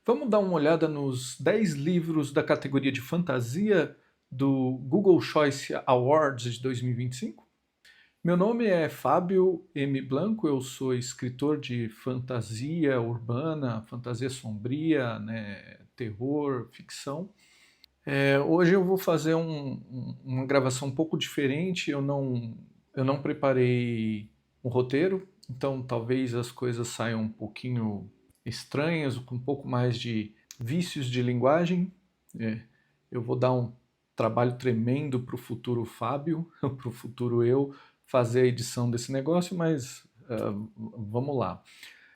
Vamos dar uma olhada nos 10 livros da categoria de fantasia do Google Choice Awards de 2025? Meu nome é Fábio M. Blanco, eu sou escritor de fantasia urbana, fantasia sombria, né, terror, ficção. Hoje eu vou fazer uma gravação um pouco diferente, eu não preparei um roteiro, então talvez as coisas saiam um pouquinho estranhas, com um pouco mais de vícios de linguagem. É, eu vou dar um trabalho tremendo para o futuro Fábio, para o futuro eu, fazer a edição desse negócio, mas vamos lá.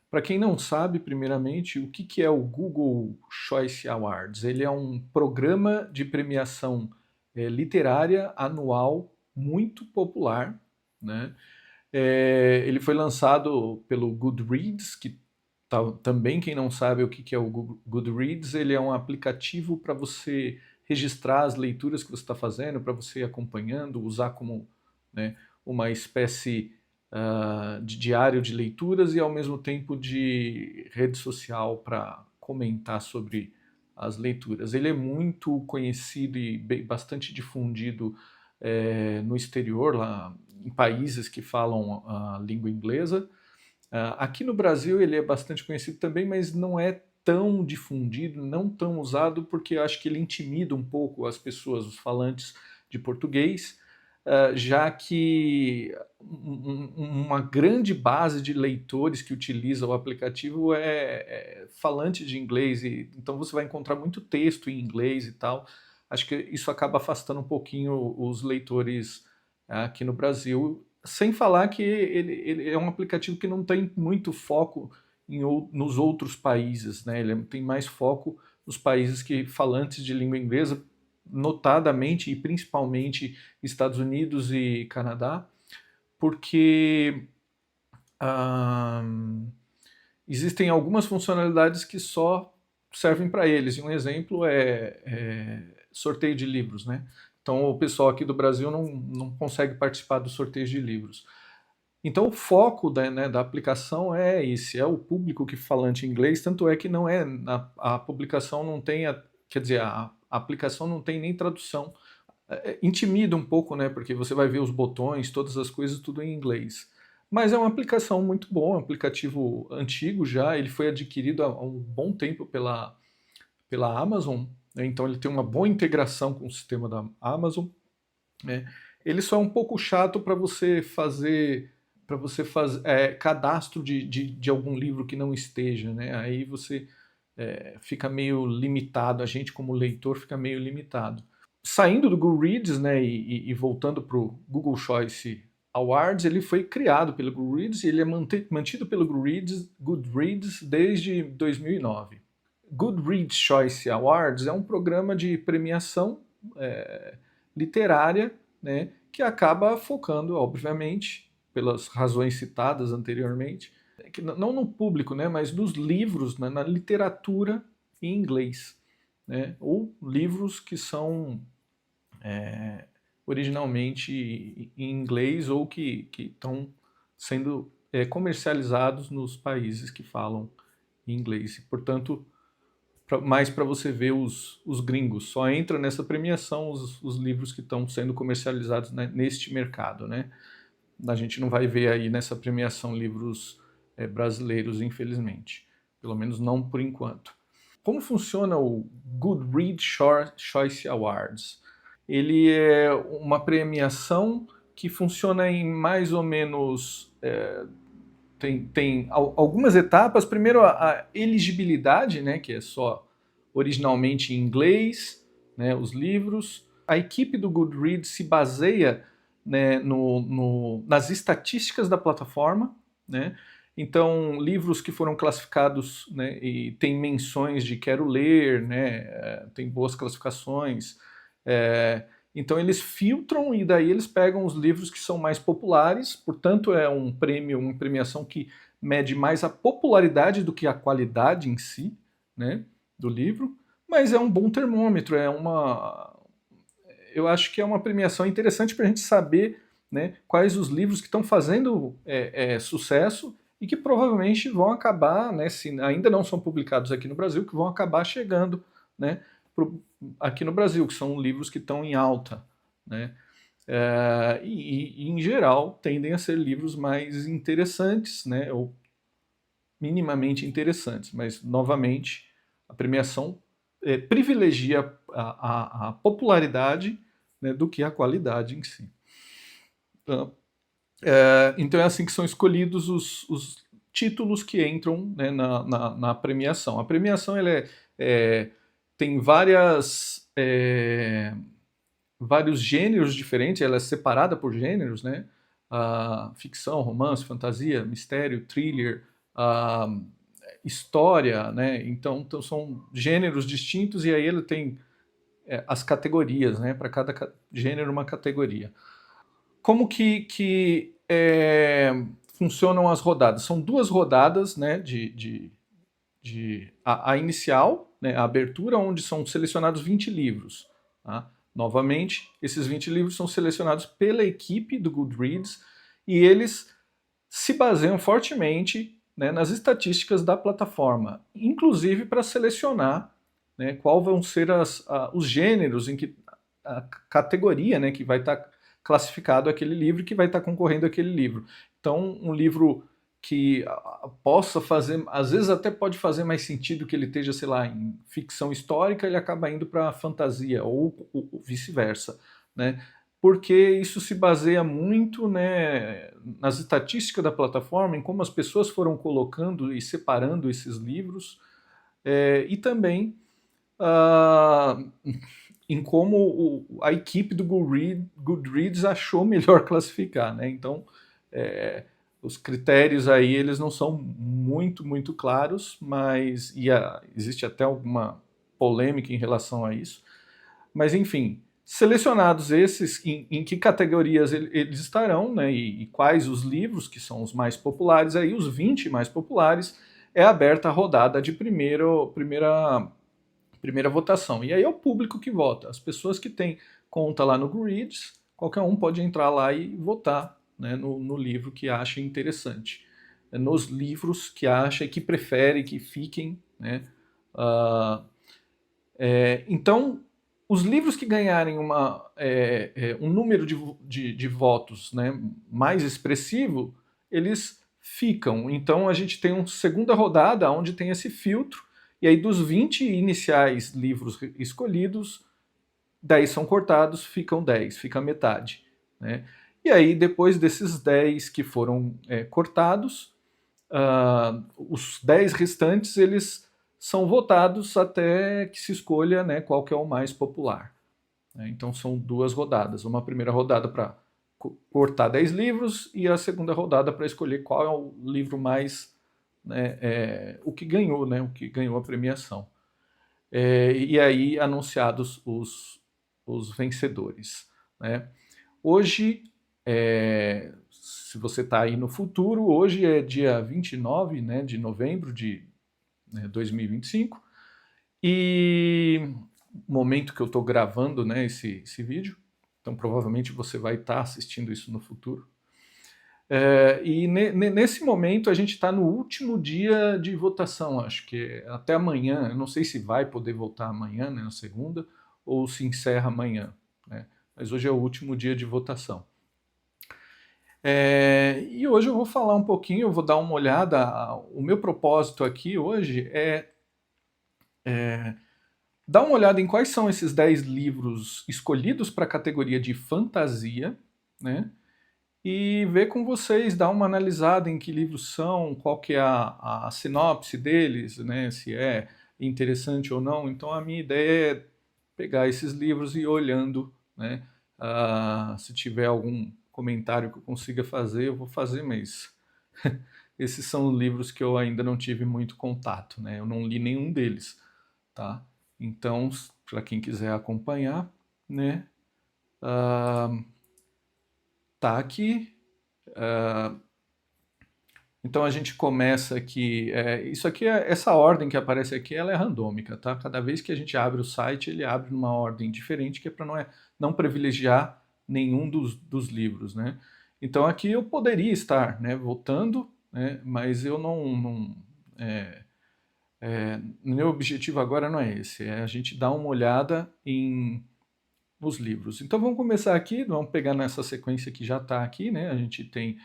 Para quem não sabe, primeiramente, o que é o Google Choice Awards? Ele é um programa de premiação literária anual muito popular, né? Ele foi lançado pelo Goodreads, que também quem não sabe o que é o Goodreads, ele é um aplicativo para você registrar as leituras que você está fazendo, para você ir acompanhando, usar como, né, uma espécie de diário de leituras e ao mesmo tempo de rede social para comentar sobre as leituras. Ele é muito conhecido e bastante difundido no exterior, lá em países que falam a língua inglesa. Aqui no Brasil ele é bastante conhecido também, mas não é tão difundido, não tão usado, porque eu acho que ele intimida um pouco as pessoas, os falantes de português, já que uma grande base de leitores que utiliza o aplicativo é falante de inglês, e então você vai encontrar muito texto em inglês e tal. Acho que isso acaba afastando um pouquinho os leitores aqui no Brasil, sem falar que ele é um aplicativo que não tem muito foco nos outros países, né? Ele tem mais foco nos países que falantes de língua inglesa, notadamente e principalmente Estados Unidos e Canadá, porque ah, existem algumas funcionalidades que só servem para eles. E um exemplo é sorteio de livros, né? Então o pessoal aqui do Brasil não consegue participar do sorteio de livros. Então o foco da aplicação é esse, é o público que falante inglês, tanto é que não é a publicação não tem, quer dizer, a aplicação não tem nem tradução. Intimida um pouco, né? Porque você vai ver os botões, todas as coisas, tudo em inglês. Mas é uma aplicação muito boa, um aplicativo antigo já, ele foi adquirido há um bom tempo pela Amazon, né? Então ele tem uma boa integração com o sistema da Amazon, né? Ele só é um pouco chato para você fazer cadastro de algum livro que não esteja, né? Aí você fica meio limitado, a gente como leitor fica meio limitado. Saindo do Goodreads, né, e voltando para o Google Choice Awards, ele foi criado pelo Goodreads e ele é mantido pelo Goodreads desde 2009. Goodreads Choice Awards é um programa de premiação literária, né, que acaba focando, obviamente, pelas razões citadas anteriormente, que não no público, né, mas nos livros, né, na literatura em inglês, né, ou livros que são originalmente em inglês ou que estão sendo comercializados nos países que falam inglês. Portanto, mais para você ver os gringos. Só entra nessa premiação os livros que estão sendo comercializados, né, neste mercado, né? A gente não vai ver aí nessa premiação livros brasileiros, infelizmente. Pelo menos não por enquanto. Como funciona o Goodreads Choice Awards? Ele é uma premiação que funciona em mais ou menos tem algumas etapas. Primeiro, a elegibilidade, né, que é só originalmente em inglês, né, os livros. A equipe do Goodreads se baseia, né, nas estatísticas da plataforma, né? Então, livros que foram classificados, né, e tem menções de quero ler, né, tem boas classificações. Então eles filtram e daí eles pegam os livros que são mais populares, portanto é um prêmio, uma premiação que mede mais a popularidade do que a qualidade em si, né, do livro, mas é um bom termômetro, eu acho que é uma premiação interessante para a gente saber, né, quais os livros que estão fazendo sucesso e que provavelmente vão acabar, né, se ainda não são publicados aqui no Brasil, que vão acabar chegando, né, aqui no Brasil, que são livros que estão em alta, né? E, em geral, tendem a ser livros mais interessantes, né, ou minimamente interessantes, mas, novamente, a premiação privilegia a popularidade, né, do que a qualidade em si. Então é assim que são escolhidos os títulos que entram, né, na premiação. A premiação ela tem vários gêneros diferentes, ela é separada por gêneros, né? Ficção, romance, fantasia, mistério, thriller, história, né? Então são gêneros distintos e aí ele tem as categorias, né? Para cada gênero uma categoria. Como que funcionam as rodadas? São 2 rodadas, né? A inicial, né? A abertura, onde são selecionados 20 livros. Tá? Novamente, esses 20 livros são selecionados pela equipe do Goodreads e eles se baseiam fortemente, né, nas estatísticas da plataforma, inclusive para selecionar, né, qual vão ser os gêneros em que a categoria, né, que vai estar classificado aquele livro e que vai estar concorrendo aquele livro. Então, um livro que possa fazer, às vezes até pode fazer mais sentido que ele esteja, sei lá, em ficção histórica, ele acaba indo para fantasia, ou vice-versa, né? Porque isso se baseia muito, né, nas estatísticas da plataforma, em como as pessoas foram colocando e separando esses livros, e também em como a equipe do Goodreads achou melhor classificar, né? Então, os critérios aí eles não são muito claros, mas existe até alguma polêmica em relação a isso. Mas enfim, selecionados esses, em que categorias eles estarão, né, e quais os livros que são os mais populares, aí os 20 mais populares, é aberta a rodada de primeira votação. E aí é o público que vota. As pessoas que têm conta lá no Goodreads, qualquer um pode entrar lá e votar, né, no livro que acha interessante. Nos livros que acha e que prefere que fiquem, né? Então, os livros que ganharem um número de votos, né, mais expressivo, eles ficam. Então a gente tem uma segunda rodada onde tem esse filtro, e aí dos 20 iniciais livros escolhidos, 10 são cortados, ficam 10, fica a metade, né? E aí depois desses 10 que foram cortados, os 10 restantes eles são votados até que se escolha, né, qual que é o mais popular. Então são 2 rodadas, uma primeira rodada para cortar 10 livros e a segunda rodada para escolher qual é o livro mais, né, o que ganhou, né, o que ganhou a premiação. E aí anunciados os vencedores, né? Hoje, se você está aí no futuro, hoje é dia 29, né, de novembro de 2025, e momento que eu estou gravando, né, esse vídeo, então provavelmente você vai estar assistindo isso no futuro. E nesse momento a gente está no último dia de votação, acho que até amanhã, eu não sei se vai poder votar amanhã, né, na segunda, ou se encerra amanhã, né, mas hoje é o último dia de votação. E hoje eu vou falar um pouquinho, eu vou dar uma olhada, o meu propósito aqui hoje é dar uma olhada em quais são esses 10 livros escolhidos para a categoria de fantasia, né? E ver com vocês, dar uma analisada em que livros são, qual que é a sinopse deles, né? Se é interessante ou não. Então a minha ideia é pegar esses livros e ir olhando, né? Se tiver algum comentário que eu consiga fazer, eu vou fazer, mas esses são livros que eu ainda não tive muito contato, né? Eu não li nenhum deles, tá? Então, para quem quiser acompanhar, né, tá aqui. Então a gente começa aqui. Isso aqui, essa ordem que aparece aqui, ela é randômica, tá? Cada vez que a gente abre o site, ele abre numa ordem diferente, que é para não privilegiar nenhum dos livros, né? Então aqui eu poderia estar, né, votando, né? Mas eu meu objetivo agora não é esse, é a gente dar uma olhada nos livros. Então vamos começar aqui, vamos pegar nessa sequência que já está aqui, né? A gente tem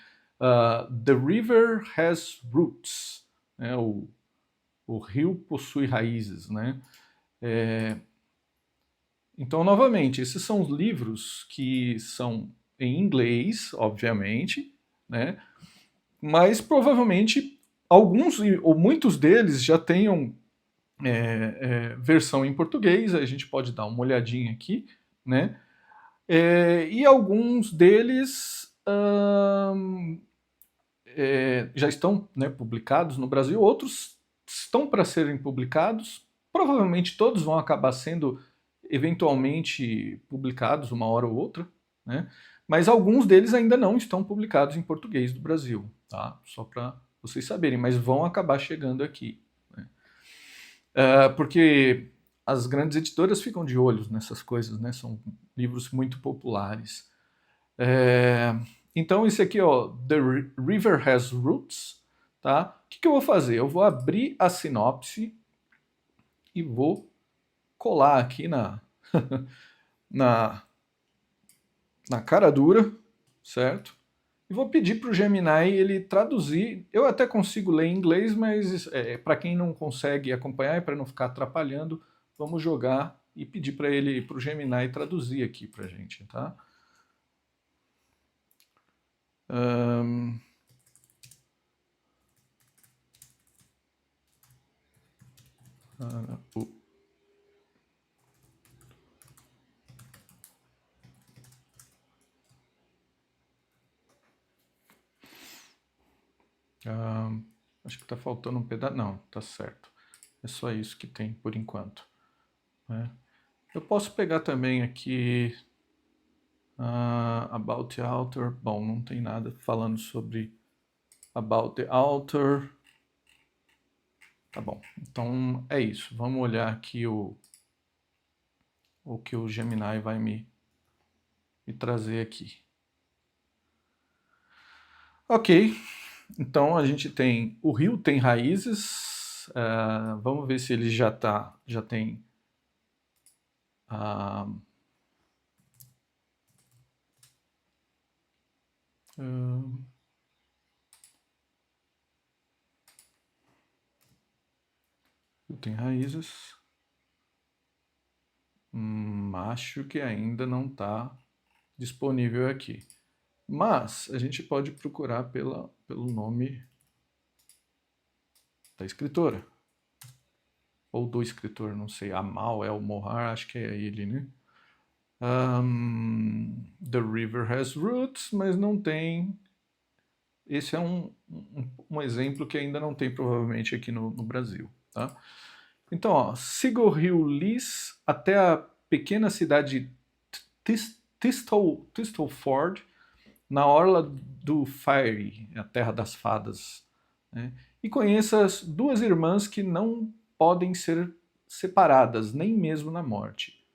The River Has Roots, né? O rio possui raízes, né? Então, novamente, esses são os livros que são em inglês, obviamente, né? Mas provavelmente alguns ou muitos deles já tenham versão em português, a gente pode dar uma olhadinha aqui, né? E alguns deles já estão, né, publicados no Brasil, outros estão para serem publicados, provavelmente todos vão acabar sendo eventualmente publicados uma hora ou outra, né? Mas alguns deles ainda não estão publicados em português do Brasil, tá? Só para vocês saberem, mas vão acabar chegando aqui, né? Porque as grandes editoras ficam de olho nessas coisas, né? São livros muito populares. Então, esse aqui, ó, The River Has Roots, tá? O que eu vou fazer? Eu vou abrir a sinopse e vou colar aqui na, na cara dura, certo? E vou pedir para o Gemini ele traduzir. Eu até consigo ler em inglês, mas para quem não consegue acompanhar e para não ficar atrapalhando, vamos jogar e pedir para ele, para o Gemini traduzir aqui para a gente, tá? Acho que está faltando um pedaço. Não, tá certo. É só isso que tem por enquanto, né? Eu posso pegar também aqui About the Author. Bom, não tem nada falando sobre About the Author. Tá bom, então é isso. Vamos olhar aqui o que o Gemini vai me trazer aqui. Ok, então a gente tem o rio tem raízes. Vamos ver se ele já tem tem raízes. Acho que ainda não está disponível aqui. Mas a gente pode procurar pelo nome da escritora. Ou do escritor, não sei. Amal El-Mohar, acho que é ele, né? The River Has Roots, mas não tem. Esse é um exemplo que ainda não tem provavelmente aqui no Brasil, tá? Então, ó, siga o rio Lys até a pequena cidade Thistleford, na orla do Fairy, a terra das fadas, né? E conheça as duas irmãs que não podem ser separadas, nem mesmo na morte.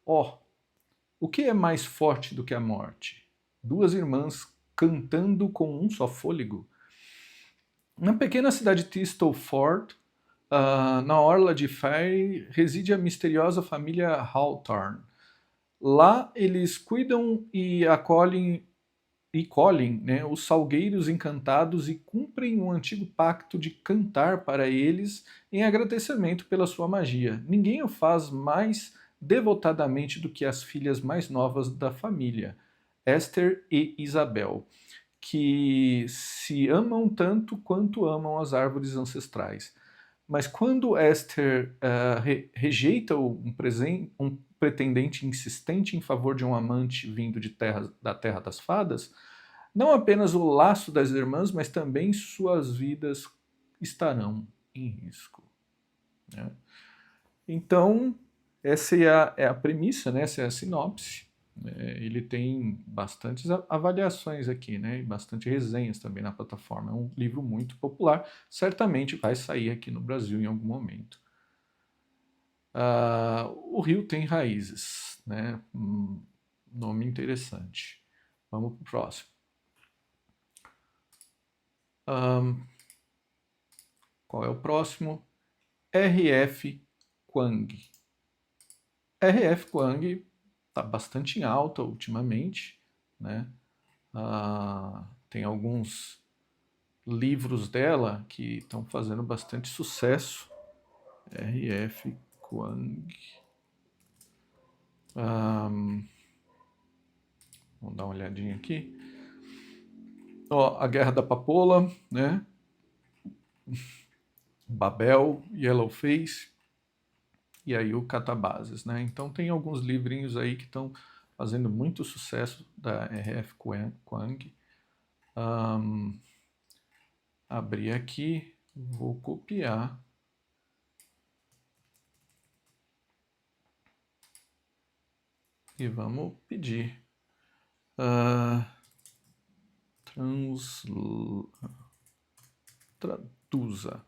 Ó, o que é mais forte do que a morte? Duas irmãs cantando com um só fôlego? Na pequena cidade de Thistleford, na orla de Fairy, reside a misteriosa família Hawthorne. Lá eles cuidam e colhem, né, os salgueiros encantados e cumprem um antigo pacto de cantar para eles em agradecimento pela sua magia. Ninguém o faz mais devotadamente do que as filhas mais novas da família, Esther e Isabel, que se amam tanto quanto amam as árvores ancestrais. Mas quando Esther rejeita um pretendente insistente em favor de um amante vindo da Terra das Fadas, não apenas o laço das irmãs, mas também suas vidas estarão em risco, né? Então, essa é a premissa, né? Essa é a sinopse. Ele tem bastantes avaliações aqui, né? E bastante resenhas também na plataforma. É um livro muito popular. Certamente vai sair aqui no Brasil em algum momento. O rio tem raízes, né? Nome interessante. Vamos para o próximo. Qual é o próximo? R.F. Kuang. R.F. Kuang está bastante em alta ultimamente, né? Tem alguns livros dela que estão fazendo bastante sucesso. R.F. Kuang. Vamos dar uma olhadinha aqui. Ó, A Guerra da Papoula, né? Babel, Yellowface e aí o Catabases, né? Então tem alguns livrinhos aí que estão fazendo muito sucesso da R.F. Kuang. Abrir aqui, vou copiar. E vamos pedir. Traduza.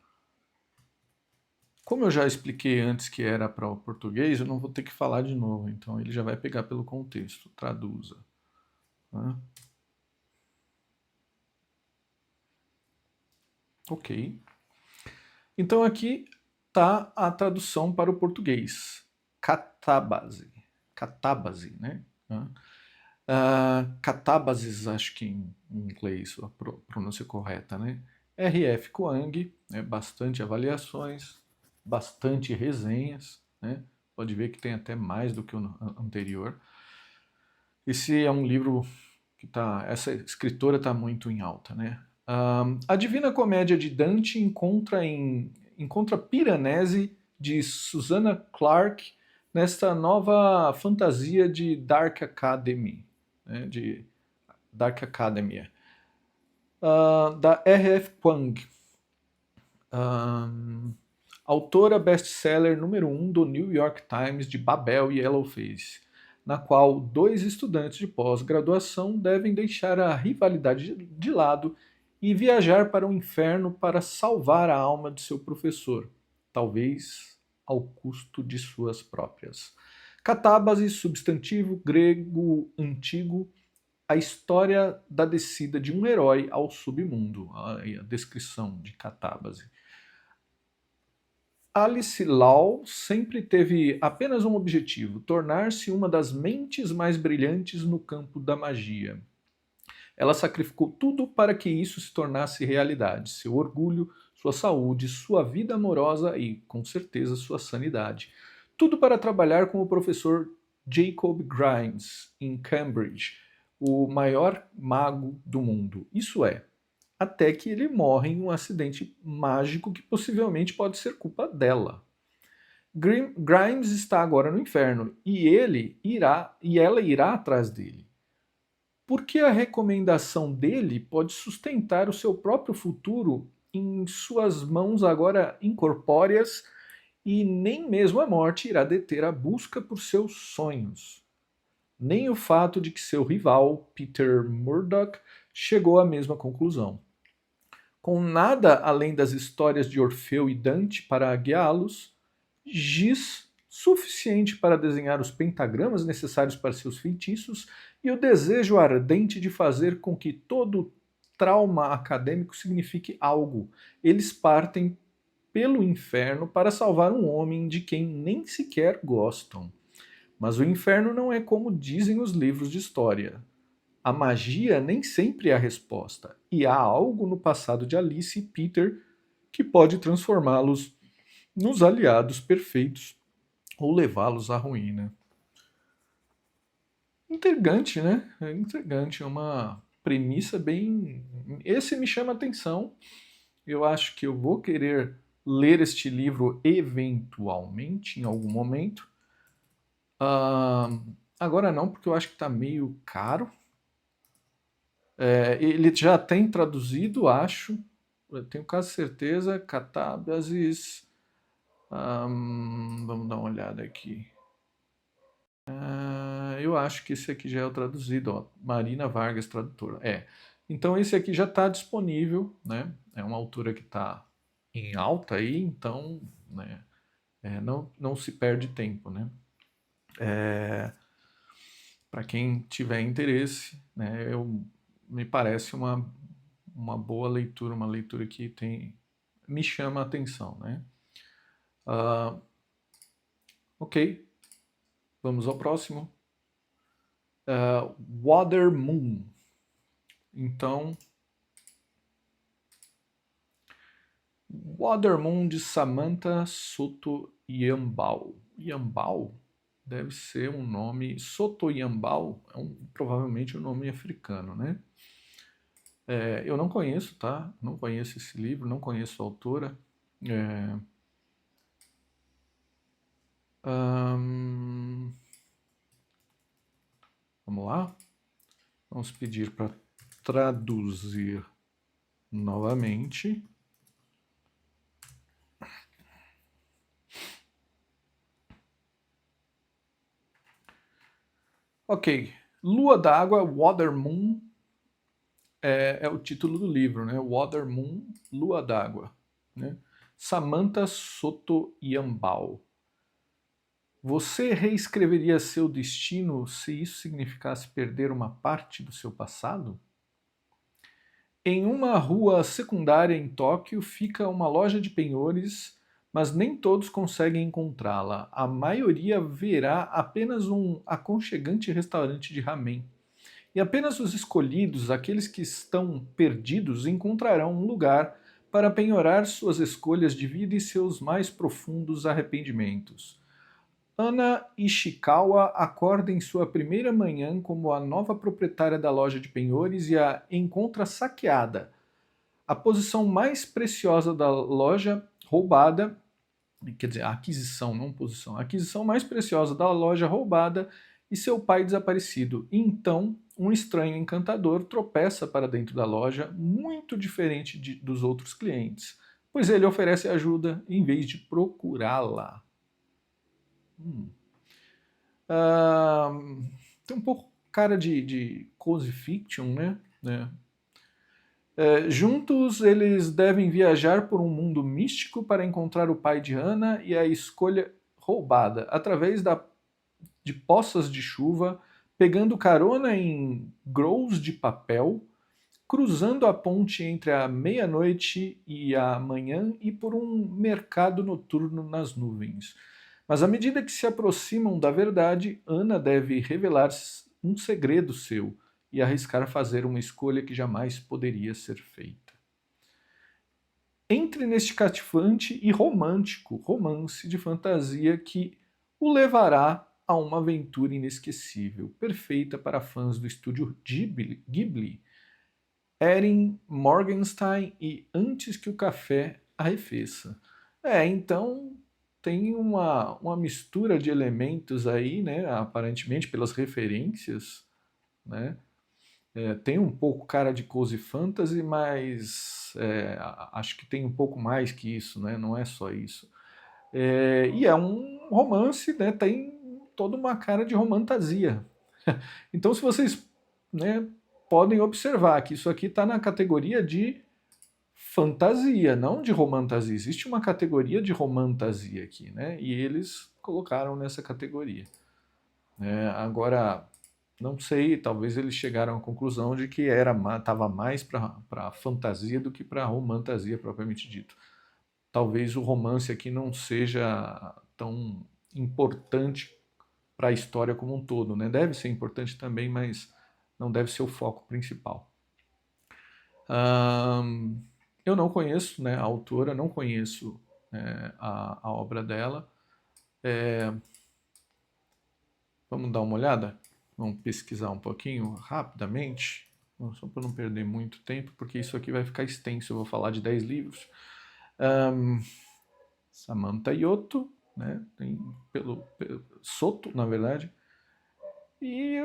Como eu já expliquei antes que era para o português, eu não vou ter que falar de novo, então ele já vai pegar pelo contexto. Traduza. Né? Ok. Então aqui está a tradução para o português. Catábase. Catábase, né? Catábases, acho que em inglês a pronúncia correta, né? R.F. Kuang, né? Bastante avaliações, bastante resenhas, né? Pode ver que tem até mais do que o anterior. Esse é um livro que essa escritora está muito em alta, né? A Divina Comédia de Dante encontra Piranesi de Susanna Clarke nesta nova fantasia de Dark Academy, né, de Dark Academia, da R.F. Kuang, autora best-seller número 1 do New York Times de Babel e Yellowface, na qual dois estudantes de pós-graduação devem deixar a rivalidade de lado e viajar para o inferno para salvar a alma de seu professor, talvez ao custo de suas próprias. Catábase, substantivo grego antigo, a história da descida de um herói ao submundo. A descrição de Catábase. Alice Law sempre teve apenas um objetivo: tornar-se uma das mentes mais brilhantes no campo da magia. Ela sacrificou tudo para que isso se tornasse realidade: seu orgulho, sua saúde, sua vida amorosa e, com certeza, sua sanidade. Tudo para trabalhar com o professor Jacob Grimes, em Cambridge, o maior mago do mundo. Isso é, até que ele morre em um acidente mágico que possivelmente pode ser culpa dela. Grimes está agora no inferno e ela irá atrás dele. Porque a recomendação dele pode sustentar o seu próprio futuro em suas mãos agora incorpóreas e nem mesmo a morte irá deter a busca por seus sonhos. Nem o fato de que seu rival, Peter Murdoch, chegou à mesma conclusão. Com nada além das histórias de Orfeu e Dante para guiá-los, giz suficiente para desenhar os pentagramas necessários para seus feitiços e o desejo ardente de fazer com que todo trauma acadêmico signifique algo. Eles partem pelo inferno para salvar um homem de quem nem sequer gostam. Mas o inferno não é como dizem os livros de história. A magia nem sempre é a resposta, e há algo no passado de Alice e Peter que pode transformá-los nos aliados perfeitos ou levá-los à ruína. Intrigante, né? É intrigante, é uma premissa bem. Esse me chama a atenção. Eu acho que eu vou querer ler este livro eventualmente, em algum momento. Agora não, porque eu acho que está meio caro. Ele já tem traduzido, acho. Eu tenho quase certeza. Catábases. Vamos dar uma olhada aqui. Eu acho que esse aqui já é o traduzido, ó, Marina Vargas, tradutora. Então esse aqui já está disponível, né? É uma autora que está em alta aí, então, né, não se perde tempo, né? Para quem tiver interesse, né, me parece uma uma boa leitura, uma leitura que me chama a atenção, né? Ok, vamos ao próximo. Water Moon. Então, Water Moon de Samantha Soto Yambau. Yambau deve ser um nome. Soto Yambau é provavelmente um nome africano, né? Eu não conheço, tá? Não conheço esse livro, não conheço a autora. Vamos lá? Vamos pedir para traduzir novamente. Ok. Lua d'Água, Water Moon, é o título do livro, né? Water Moon, Lua d'Água. Né? Samantha Soto Yambau. Você reescreveria seu destino se isso significasse perder uma parte do seu passado? Em uma rua secundária em Tóquio fica uma loja de penhores, mas nem todos conseguem encontrá-la. A maioria verá apenas um aconchegante restaurante de ramen. E apenas os escolhidos, aqueles que estão perdidos, encontrarão um lugar para penhorar suas escolhas de vida e seus mais profundos arrependimentos. Ana Ishikawa acorda em sua primeira manhã como a nova proprietária da loja de penhores e a encontra saqueada. A posição mais preciosa da loja roubada, quer dizer, a aquisição, não posição, a aquisição mais preciosa da loja roubada e seu pai desaparecido. E então, um estranho encantador tropeça para dentro da loja, muito diferente dos outros clientes, pois ele oferece ajuda em vez de procurá-la. Tem um pouco cara de cozy fiction, né? Juntos, eles devem viajar por um mundo místico para encontrar o pai de Hannah e a escolha roubada, através de poças de chuva, pegando carona em grous de papel, cruzando a ponte entre a meia-noite e a manhã e por um mercado noturno nas nuvens. Mas à medida que se aproximam da verdade, Ana deve revelar um segredo seu e arriscar fazer uma escolha que jamais poderia ser feita. Entre neste cativante e romântico romance de fantasia que o levará a uma aventura inesquecível, perfeita para fãs do estúdio Ghibli, Erin Morgenstein e Antes que o Café Arrefeça. Então tem uma mistura de elementos aí, né, aparentemente pelas referências, né, tem um pouco cara de cozy fantasy, mas acho que tem um pouco mais que isso, né, não é só isso. E é um romance, né, tem toda uma cara de romantasia. Então se vocês, né, podem observar que isso aqui está na categoria de fantasia, não de romantasia. Existe uma categoria de romantasia aqui, né? E eles colocaram nessa categoria. Agora, não sei, talvez eles chegaram à conclusão de que estava mais para fantasia do que para romantasia propriamente dito. Talvez o romance aqui não seja tão importante para a história como um todo, né? Deve ser importante também, mas não deve ser o foco principal. Eu não conheço, né, a autora, não conheço a obra dela. Vamos dar uma olhada? Vamos pesquisar um pouquinho rapidamente, só para não perder muito tempo, porque isso aqui vai ficar extenso. Eu vou falar de 10 livros. Samantha Yoto, né? Tem pelo Soto, na verdade. E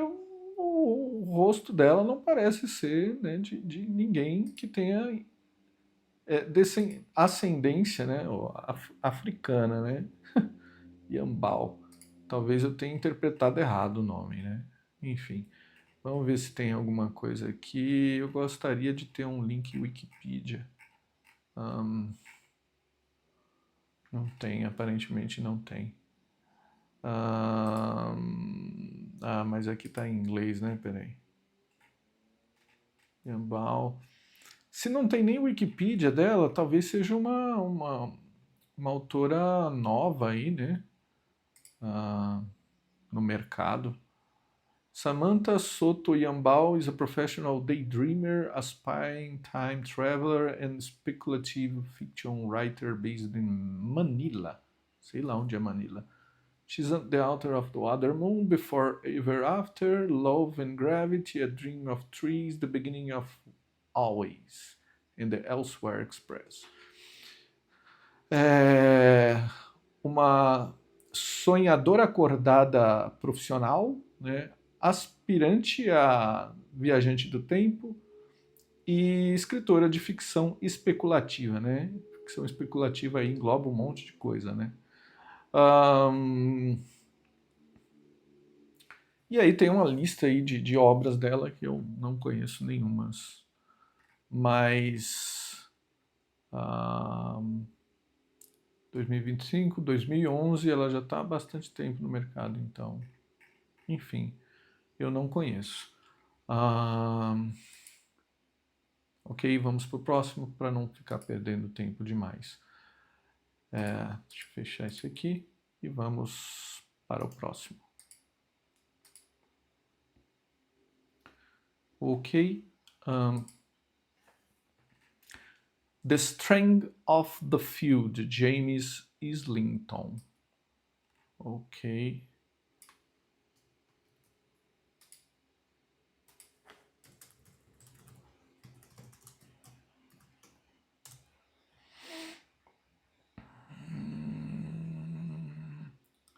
o rosto dela não parece ser, né, de ninguém que tenha ascendência, né, africana, né? Yambau. Talvez eu tenha interpretado errado o nome, né? Enfim, vamos ver se tem alguma coisa aqui. Eu gostaria de ter um link Wikipedia. Não tem, aparentemente não tem. Mas aqui está em inglês, né? Peraí. Yambau. Se não tem nem Wikipedia dela, talvez seja uma autora nova aí, né? Ah, no mercado. Samantha Soto Yambao is a professional daydreamer, aspiring time traveler, and speculative fiction writer based in Manila. Sei lá onde é Manila. She's the author of The Other Moon, Before Ever After, Love and Gravity, A Dream of Trees, The Beginning of Always, and The Elsewhere Express. É uma sonhadora acordada profissional, né? Aspirante a viajante do tempo e escritora de ficção especulativa, né? Ficção especulativa aí engloba um monte de coisa, né? E aí tem uma lista aí de obras dela que eu não conheço nenhumas, mas 2025, 2011, ela já está há bastante tempo no mercado, então, enfim, eu não conheço. Ok, vamos para o próximo para não ficar perdendo tempo demais. Deixa eu fechar isso aqui e vamos para o próximo. Ok. The Strength of the Field, James Islington. Ok.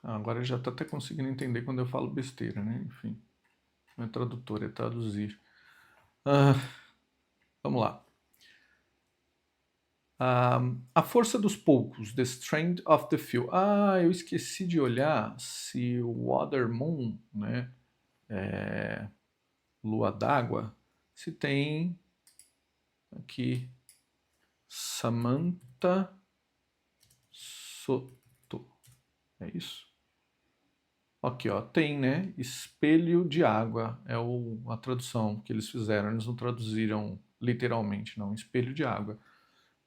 Agora ele já está até conseguindo entender quando eu falo besteira, né? Enfim, não é tradutor, é traduzir. Vamos lá. A Força dos Poucos, The Strength of the Few. Eu esqueci de olhar se o Other Moon, né, Lua d'Água, se tem aqui Samantha Soto. É isso? Aqui, ó, tem, né? Espelho de Água é a tradução que eles fizeram. Eles não traduziram literalmente, não. Espelho de Água.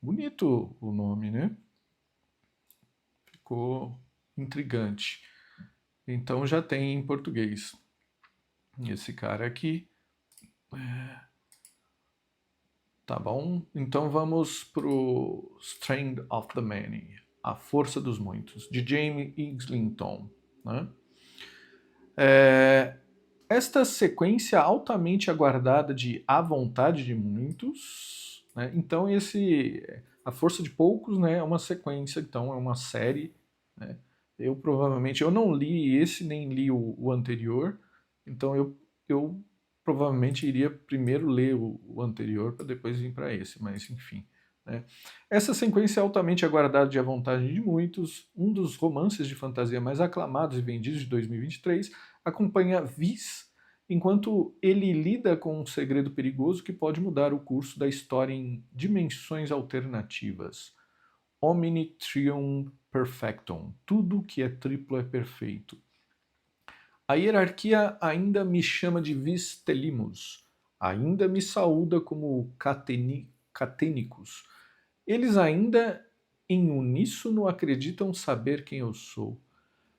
Bonito o nome, né? Ficou intrigante. Então já tem em português. Esse cara aqui. Tá bom? Então vamos pro Strength of the Many, A Força dos Muitos, de James Islington, né? Esta sequência altamente aguardada de A Vontade de Muitos, né? Então A Força de Poucos, né, é uma sequência, então é uma série, né? Eu não li esse nem li o anterior, então eu provavelmente iria primeiro ler o anterior para depois vir para esse, mas enfim. Né? Essa sequência altamente aguardada de A Vontade de Muitos, um dos romances de fantasia mais aclamados e vendidos de 2023, acompanha Viz enquanto ele lida com um segredo perigoso que pode mudar o curso da história em dimensões alternativas. Omni trium perfectum. Tudo que é triplo é perfeito. A hierarquia ainda me chama de vis telimus, ainda me saúda como catênicos. Eles ainda em uníssono acreditam saber quem eu sou.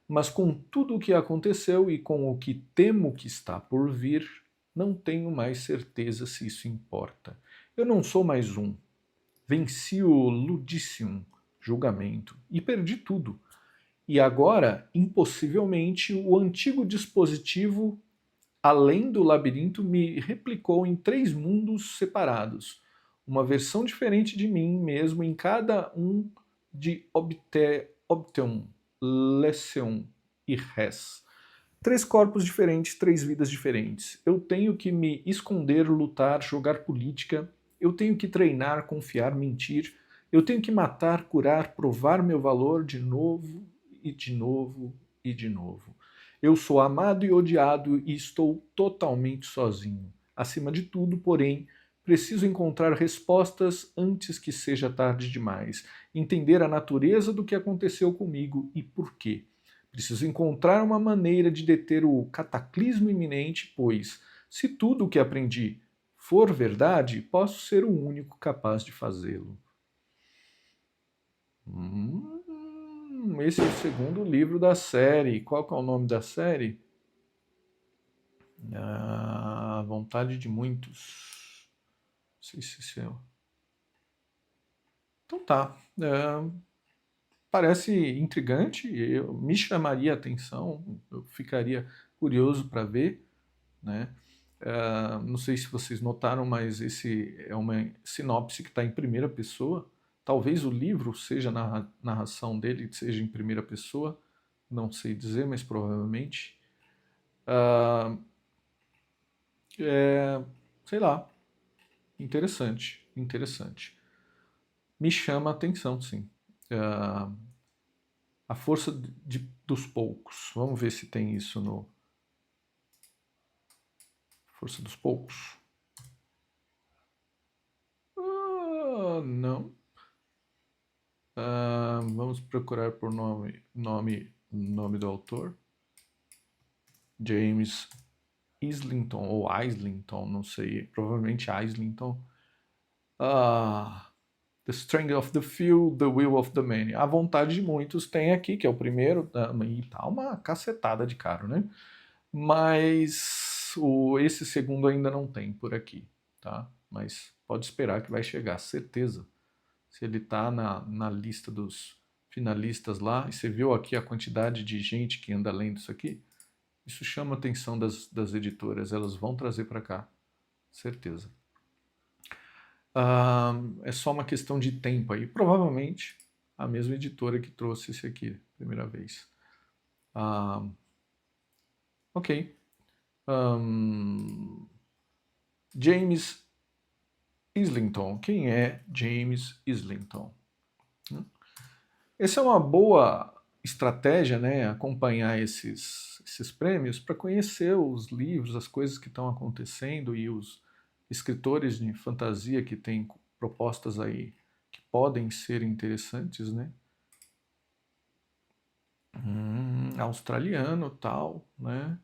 Mas com tudo o que aconteceu e com o que temo que está por vir, não tenho mais certeza se isso importa. Eu não sou mais um. Venci o ludicium, julgamento, e perdi tudo. E agora, impossivelmente, o antigo dispositivo, além do labirinto, me replicou em 3 mundos separados. Uma versão diferente de mim mesmo em cada um de Obteum, Leseon e Res. 3 corpos diferentes, 3 vidas diferentes. Eu tenho que me esconder, lutar, jogar política. Eu tenho que treinar, confiar, mentir. Eu tenho que matar, curar, provar meu valor de novo e de novo e de novo. Eu sou amado e odiado e estou totalmente sozinho. Acima de tudo, porém, preciso encontrar respostas antes que seja tarde demais. Entender a natureza do que aconteceu comigo e por quê. Preciso encontrar uma maneira de deter o cataclismo iminente, pois, se tudo o que aprendi for verdade, posso ser o único capaz de fazê-lo. Esse é o segundo livro da série. Qual que é o nome da série? Vontade de Muitos. Não sei se isso é... Então tá. Parece intrigante, me chamaria a atenção, eu ficaria curioso para ver, né? Não sei se vocês notaram, mas esse é uma sinopse que está em primeira pessoa. Talvez o livro seja, a narração dele seja em primeira pessoa, não sei dizer, mas provavelmente. Sei lá, interessante, interessante. Me chama a atenção, sim. A força dos poucos. Vamos ver se tem isso no Força dos Poucos. Não. Vamos procurar por nome do autor. James Islington ou Islington, não sei. Provavelmente Islington. The Strength of the Few, The Will of the Many. A Vontade de Muitos tem aqui, que é o primeiro, e tá uma cacetada de caro, né? Mas esse segundo ainda não tem por aqui, tá? Mas pode esperar que vai chegar, certeza. Se ele tá na lista dos finalistas lá, e você viu aqui a quantidade de gente que anda lendo isso aqui, isso chama a atenção das editoras, elas vão trazer para cá, certeza. É só uma questão de tempo aí. Provavelmente a mesma editora que trouxe esse aqui, primeira vez. Ok. James Islington. Quem é James Islington? Essa é uma boa estratégia, né? Acompanhar esses prêmios para conhecer os livros, as coisas que estão acontecendo e os escritores de fantasia que têm propostas aí que podem ser interessantes, né? Australiano, tal, né?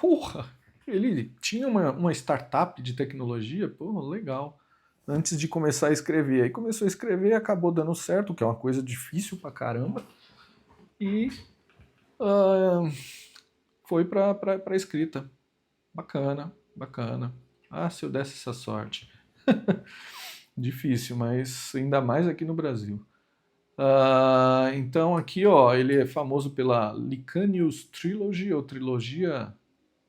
Porra! Ele tinha uma startup de tecnologia, pô, legal. Antes de começar a escrever. Aí começou a escrever, acabou dando certo, que é uma coisa difícil pra caramba. E foi pra escrita. Bacana, bacana. Se eu desse essa sorte. Difícil, mas ainda mais aqui no Brasil. Então aqui, ó, ele é famoso pela Licanius Trilogy, ou trilogia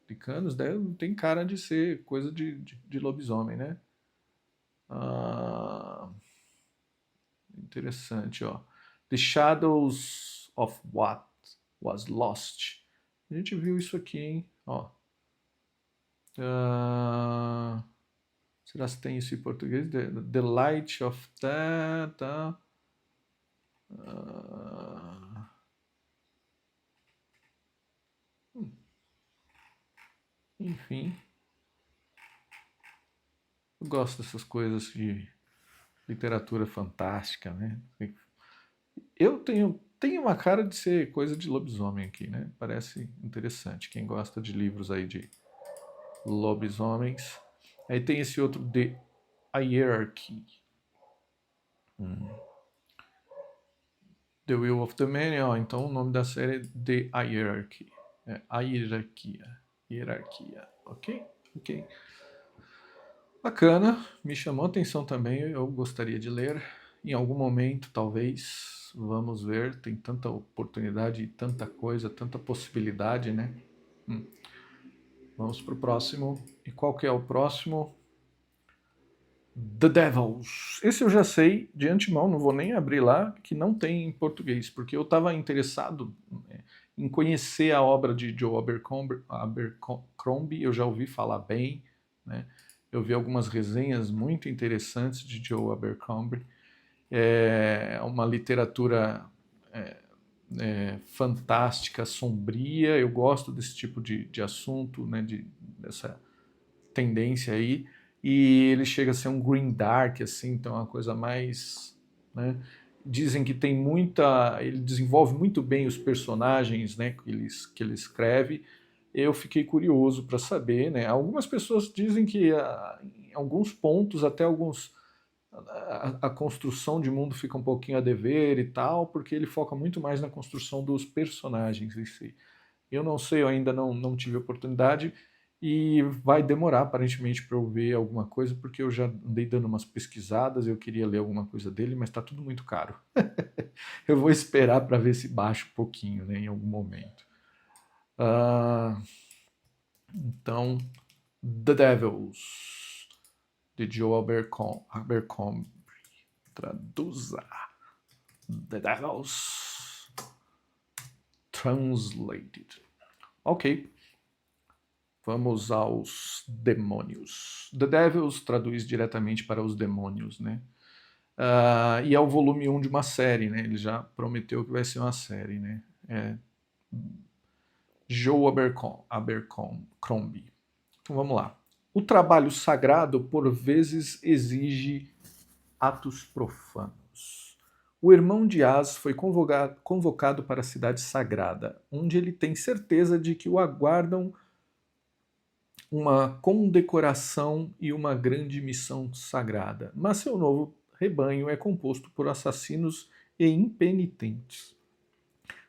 Licanos, tem cara de ser coisa de lobisomem, né? Interessante, ó. The Shadows of What Was Lost. A gente viu isso aqui, hein? Ó. Será que tem isso em português? The Light of That. Enfim. Eu gosto dessas coisas de literatura fantástica, né? Eu tenho uma cara de ser coisa de lobisomem aqui, né? Parece interessante. Quem gosta de livros aí de lobisomens. Aí tem esse outro The Hierarchy. The Will of the Many, ó, então o nome da série é The Hierarchy. A hierarquia. Hierarquia. Ok? Ok. Bacana, me chamou a atenção também, eu gostaria de ler. Em algum momento, talvez, vamos ver, tem tanta oportunidade, tanta coisa, tanta possibilidade, né? Vamos para o próximo. E qual que é o próximo? The Devils. Esse eu já sei de antemão, não vou nem abrir lá, que não tem em português, porque eu estava interessado em conhecer a obra de Joe Abercrombie, eu já ouvi falar bem, né? Eu vi algumas resenhas muito interessantes de Joe Abercrombie. É uma literatura fantástica, sombria. Eu gosto desse tipo de assunto, né? Dessa tendência aí. E ele chega a ser um green dark, assim, então é uma coisa mais, né? Dizem que tem muita. Ele desenvolve muito bem os personagens, né, que ele escreve. Eu fiquei curioso para saber, né? Algumas pessoas dizem que em alguns pontos, até alguns. A construção de mundo fica um pouquinho a dever e tal, porque ele foca muito mais na construção dos personagens em si. Eu não sei, eu ainda não tive oportunidade e vai demorar aparentemente para eu ver alguma coisa, porque eu já andei dando umas pesquisadas, eu queria ler alguma coisa dele, mas está tudo muito caro. Eu vou esperar para ver se baixa um pouquinho, né, em algum momento. Ah, então, The Devils, de Joe Abercrombie. Traduza. The Devils. Translated. Ok. Vamos aos demônios. The Devils traduz diretamente para os demônios, né? E é o volume 1 de uma série, né? Ele já prometeu que vai ser uma série, né? É Joe Abercrombie. Então vamos lá. O trabalho sagrado, por vezes, exige atos profanos. O irmão Dias foi convocado para a cidade sagrada, onde ele tem certeza de que o aguardam uma condecoração e uma grande missão sagrada. Mas seu novo rebanho é composto por assassinos e impenitentes,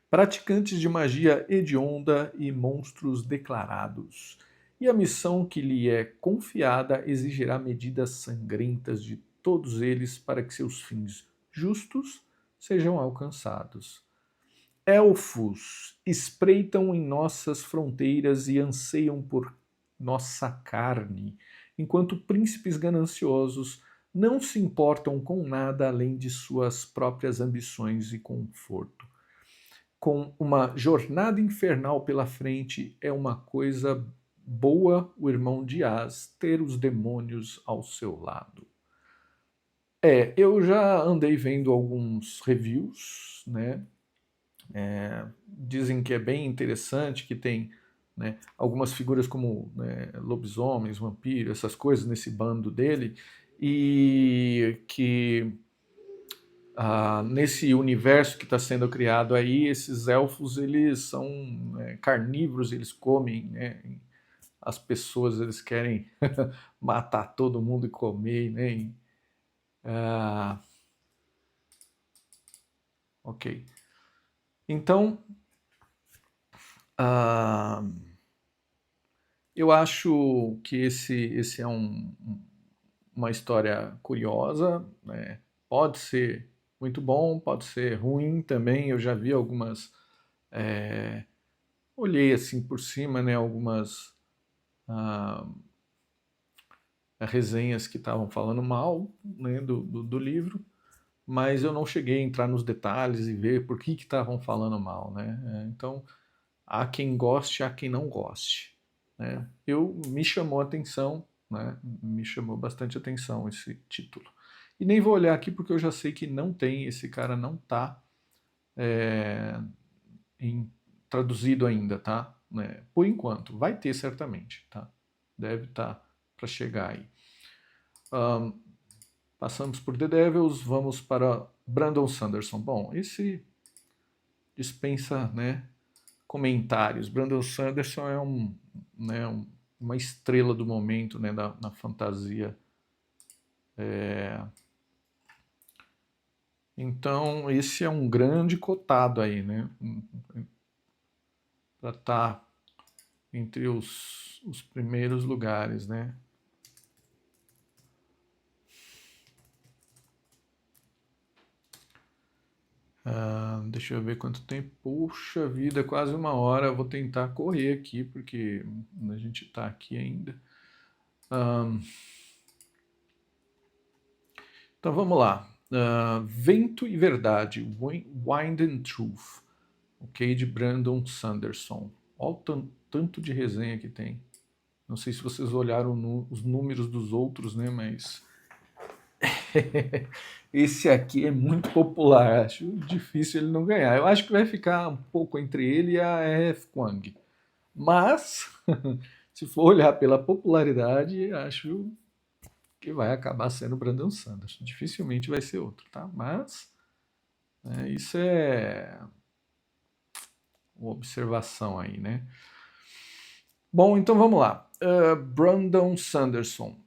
praticantes de magia hedionda e monstros declarados. E a missão que lhe é confiada exigirá medidas sangrentas de todos eles para que seus fins justos sejam alcançados. Elfos espreitam em nossas fronteiras e anseiam por nossa carne, enquanto príncipes gananciosos não se importam com nada além de suas próprias ambições e conforto. Com uma jornada infernal pela frente, é uma coisa boa o irmão Dias ter os demônios ao seu lado. Eu já andei vendo alguns reviews, né? Dizem que é bem interessante, que tem, né, algumas figuras como, né, lobisomens, vampiros, essas coisas nesse bando dele, e que nesse universo que está sendo criado aí, esses elfos eles são, né, carnívoros, eles comem, né, as pessoas, eles querem matar todo mundo e comer, né? Ok. Então, ah, eu acho que esse é uma história curiosa, né? Pode ser muito bom, pode ser ruim também. Eu já vi algumas, é, olhei assim por cima, né? Algumas ah, resenhas que estavam falando mal, né, do livro, mas eu não cheguei a entrar nos detalhes e ver por que estavam falando mal, né? Então, há quem goste, há quem não goste, né? Me chamou a atenção, né? Me chamou bastante atenção esse título. E nem vou olhar aqui porque eu já sei que não tem, esse cara não está traduzido ainda, tá? Né? Por enquanto, vai ter certamente, tá? Deve estar para chegar aí. Passamos por The Devils, vamos para Brandon Sanderson. Bom, esse dispensa, né, comentários. Brandon Sanderson é né, uma estrela do momento, né, na fantasia. Então, esse é um grande cotado aí, né, para estar entre os primeiros lugares, né. Deixa eu ver quanto tempo. Puxa vida, quase uma hora. Eu vou tentar correr aqui, porque a gente está aqui ainda. Então vamos lá. Vento e Verdade, Wind and Truth, ok? De Brandon Sanderson. Olha o tanto de resenha que tem. Não sei se vocês olharam os números dos outros, né? Mas esse aqui é muito popular. Acho difícil ele não ganhar. Eu acho que vai ficar um pouco entre ele e a R.F. Kuang. Mas, se for olhar pela popularidade, acho que vai acabar sendo Brandon Sanderson. Dificilmente vai ser outro, tá? Mas Isso é uma observação aí, né? Bom, então vamos lá. Brandon Sanderson.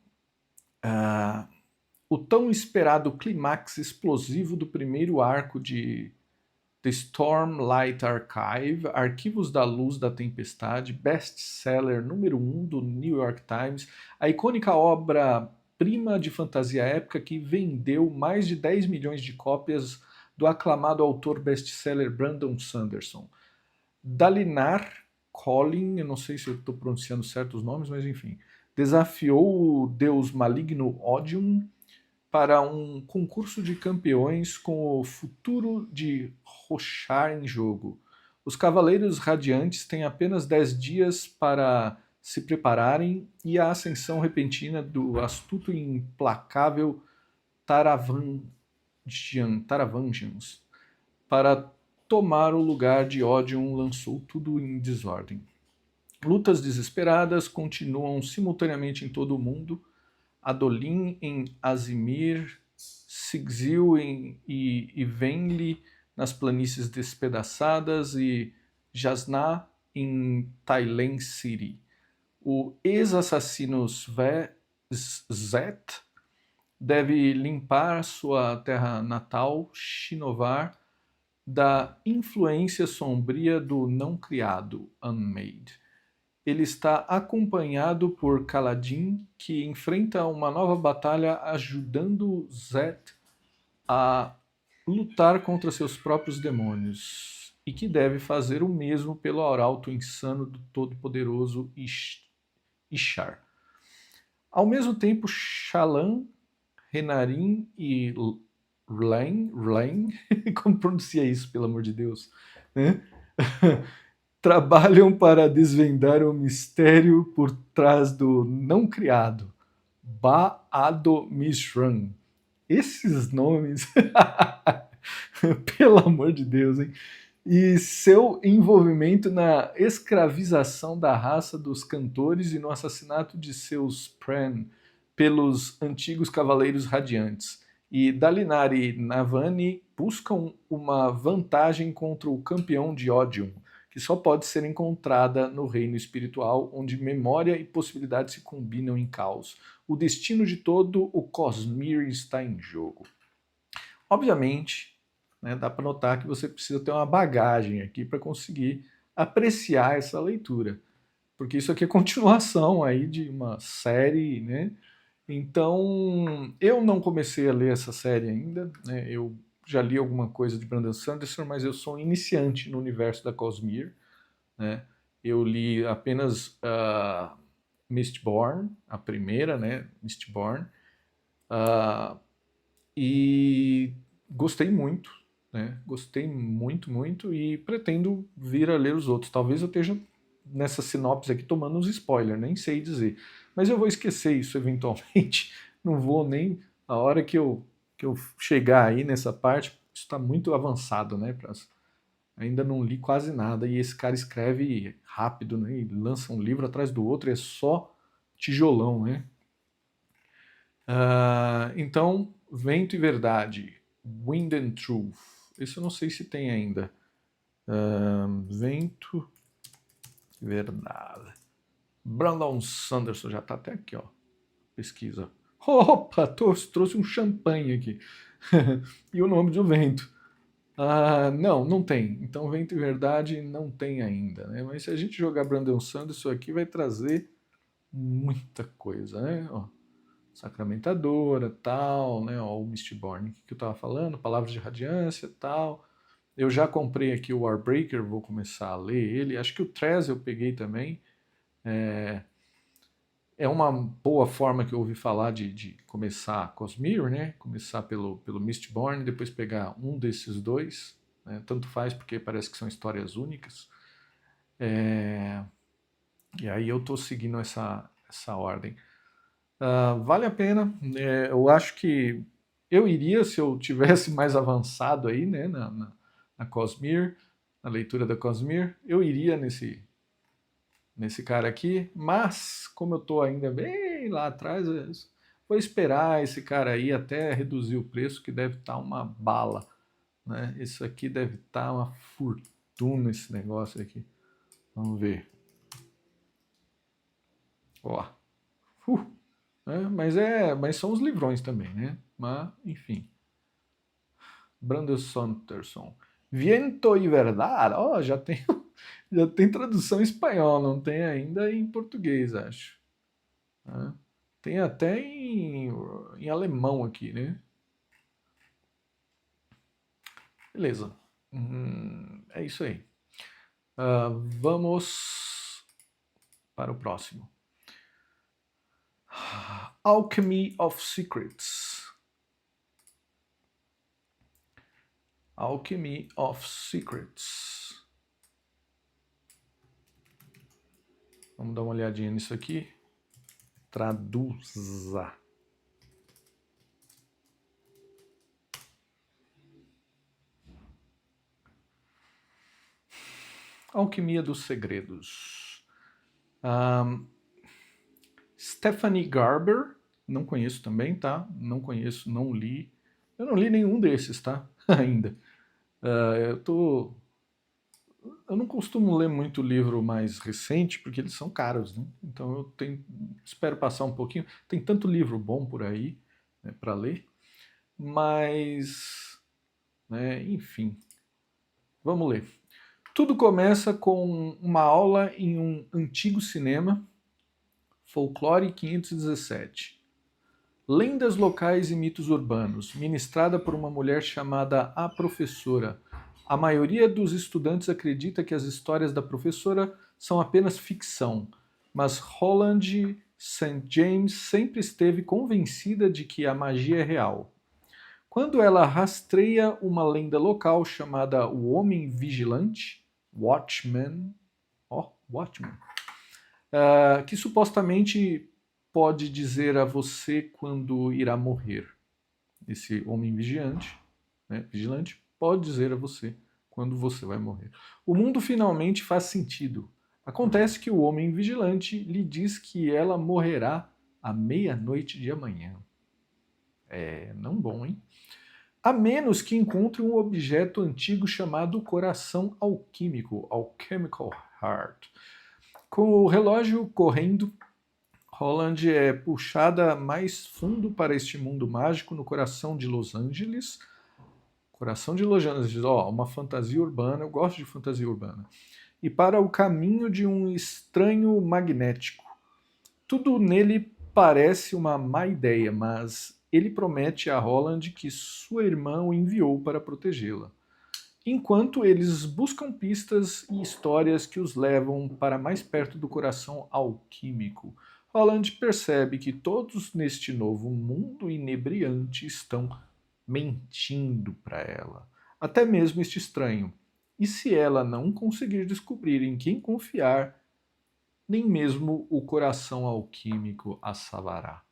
O tão esperado clímax explosivo do primeiro arco de The Stormlight Archive, Arquivos da Luz da Tempestade, best-seller número 1 do New York Times, a icônica obra-prima de fantasia épica que vendeu mais de 10 milhões de cópias do aclamado autor best-seller Brandon Sanderson. Dalinar Collin, eu não sei se eu estou pronunciando certo os nomes, mas enfim, desafiou o deus maligno Odium para um concurso de campeões com o futuro de Roshar em jogo. Os Cavaleiros Radiantes têm apenas 10 dias para se prepararem e a ascensão repentina do astuto e implacável Taravangians para tomar o lugar de Odium lançou tudo em desordem. Lutas desesperadas continuam simultaneamente em todo o mundo. Adolin em Azimir, Sigzil e Venli nas planícies despedaçadas e Jasná em Thailand City. O ex-assassino Zet deve limpar sua terra natal, Shinovar, da influência sombria do não-criado, Unmade. Ele está acompanhado por Kaladin, que enfrenta uma nova batalha ajudando Zet a lutar contra seus próprios demônios, e que deve fazer o mesmo pelo arauto insano do todo-poderoso Ishar. Ao mesmo tempo, Shallan, Renarin e Rlain, como pronuncia isso, pelo amor de Deus, né? Trabalham para desvendar o mistério por trás do não criado, Ba-Ado-Mishran. Esses nomes, pelo amor de Deus, hein? E seu envolvimento na escravização da raça dos cantores e no assassinato de seus Pren pelos antigos Cavaleiros Radiantes. E Dalinar e Navani buscam uma vantagem contra o campeão de Odium, que só pode ser encontrada no reino espiritual, onde memória e possibilidade se combinam em caos. O destino de todo o Cosmere está em jogo. Obviamente, né, dá para notar que você precisa ter uma bagagem aqui para conseguir apreciar essa leitura, porque isso aqui é continuação aí de uma série, né? Então, eu não comecei a ler essa série ainda, né? Eu já li alguma coisa de Brandon Sanderson, mas eu sou um iniciante no universo da Cosmere, né? Eu li apenas Mistborn, a primeira, né? Mistborn, e gostei muito, né? Gostei muito, muito e pretendo vir a ler os outros. Talvez eu esteja nessa sinopse aqui tomando uns spoilers, nem sei dizer. Mas eu vou esquecer isso eventualmente. Não vou nem. A hora que eu chegar aí nessa parte, está muito avançado, né? Ainda não li quase nada. E esse cara escreve rápido, né? E lança um livro atrás do outro, é só tijolão, né? Então, Vento e Verdade, Wind and Truth. Esse eu não sei se tem ainda. Vento e Verdade. Brandon Sanderson, já está até aqui, ó. Pesquisa. Opa, trouxe um champanhe aqui. E o nome do vento. Não tem. Então, Vento e Verdade não tem ainda. Né? Mas se a gente jogar Brandon Sanderson aqui, vai trazer muita coisa, né? Ó, Sacramentadora, tal, né? Ó, o Mistborn que eu estava falando, Palavras de Radiância, tal. Eu já comprei aqui o Warbreaker, vou começar a ler ele. Acho que o Trez eu peguei também. É uma boa forma que eu ouvi falar de começar Cosmere, né? Começar pelo Mistborn, depois pegar um desses dois. Né? Tanto faz, porque parece que são histórias únicas. E aí eu estou seguindo essa ordem. Vale a pena. Eu acho que eu iria se eu tivesse mais avançado aí, né? Na Cosmere, na leitura da Cosmere. Eu iria nesse cara aqui, mas como eu estou ainda bem lá atrás, vou esperar esse cara aí até reduzir o preço, que deve estar uma bala né? Isso aqui deve estar uma fortuna, esse negócio aqui. Vamos ver. Ó. Mas são os livrões também, né? Mas, enfim. Brandon Sanderson. Viento y Verdad. Ó, já tem tradução em espanhol, não tem ainda em português, acho. Tem até em alemão aqui, né? Beleza. É isso aí. Vamos para o próximo. Alchemy of Secrets. Alchemy of Secrets. Vamos dar uma olhadinha nisso aqui. Traduza. Alquimia dos Segredos. Stephanie Garber. Não conheço também, tá? Não conheço, não li. Eu não li nenhum desses, tá? Ainda. Eu não costumo ler muito livro mais recente, porque eles são caros, né? Então espero passar um pouquinho. Tem tanto livro bom por aí, né, para ler, mas, né, enfim, vamos ler. Tudo começa com uma aula em um antigo cinema, Folclore 517. Lendas locais e mitos urbanos, ministrada por uma mulher chamada A Professora. A maioria dos estudantes acredita que as histórias da professora são apenas ficção, mas Holland St. James sempre esteve convencida de que a magia é real. Quando ela rastreia uma lenda local chamada o Homem Vigilante, Watchman, que supostamente pode dizer a você quando irá morrer. Esse homem vigilante, pode dizer a você quando você vai morrer. O mundo finalmente faz sentido. Acontece que o homem vigilante lhe diz que ela morrerá à meia-noite de amanhã. Não bom, hein? A menos que encontre um objeto antigo chamado coração alquímico, Alchemical Heart. Com o relógio correndo, Holland é puxada mais fundo para este mundo mágico no coração de Los Angeles. Coração de Los Angeles, uma fantasia urbana, eu gosto de fantasia urbana. E para o caminho de um estranho magnético. Tudo nele parece uma má ideia, mas ele promete a Holland que sua irmã o enviou para protegê-la. Enquanto eles buscam pistas e histórias que os levam para mais perto do coração alquímico, Holland percebe que todos neste novo mundo inebriante estão mentindo para ela. Até mesmo este estranho. E se ela não conseguir descobrir em quem confiar, nem mesmo o coração alquímico a salvará.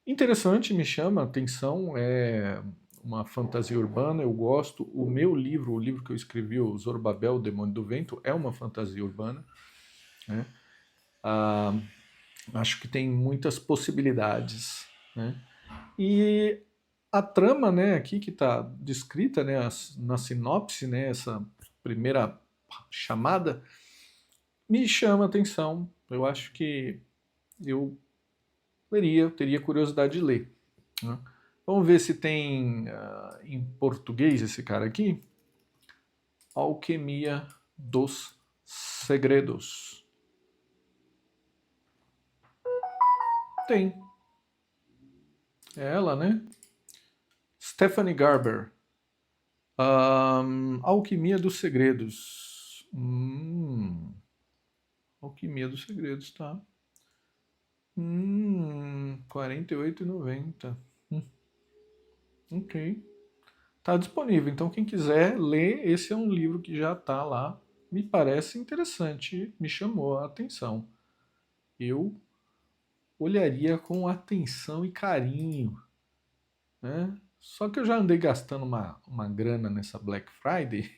Interessante, me chama a atenção, é uma fantasia urbana, eu gosto. O meu livro, o livro que eu escrevi, o Zorobabel, o Demônio do Vento, é uma fantasia urbana. Né? Acho que tem muitas possibilidades. Né? E a trama, né, aqui que está descrita, né, na sinopse, né, essa primeira chamada, me chama a atenção. Eu acho que eu teria curiosidade de ler. Né? Vamos ver se tem em português esse cara aqui. Alquimia dos Segredos. Tem. É ela, né? Stephanie Garber. Alquimia dos Segredos. Alquimia dos Segredos, tá? R$ 48,90. Ok. Tá disponível. Então, quem quiser ler, esse é um livro que já tá lá. Me parece interessante, me chamou a atenção. Eu olharia com atenção e carinho. Né? Só que eu já andei gastando uma grana nessa Black Friday.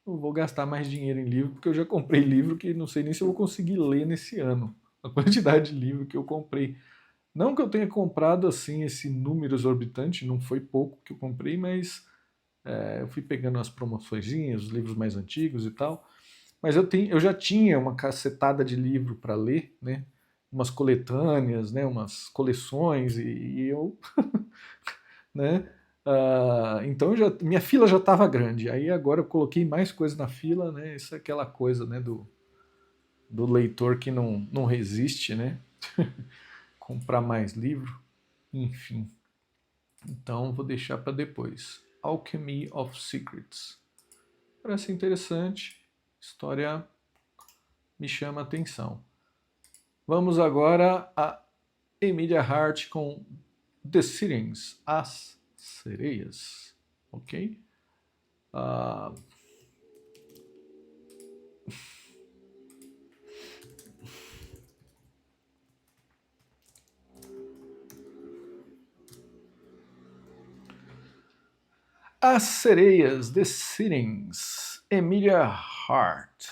Não vou gastar mais dinheiro em livro, porque eu já comprei livro que não sei nem se eu vou conseguir ler nesse ano. A quantidade de livro que eu comprei Não que eu tenha comprado assim esse número exorbitante, não foi pouco que eu comprei, mas eu fui pegando as promoçõezinhas, os livros mais antigos e tal. Mas eu já tinha uma cacetada de livro para ler, né? Umas coletâneas, né? Umas coleções e eu, né? Então minha fila já estava grande. Aí agora eu coloquei mais coisa na fila, né? Isso é aquela coisa, né? Do leitor que não resiste, né? Comprar mais livro, enfim. Então vou deixar para depois. Alchemy of Secrets. Parece interessante. História me chama a atenção. Vamos agora a Emilia Hart com The Sirens, As Sereias. Ok? Uh, As Sereias, The Sirens, Emilia Hart.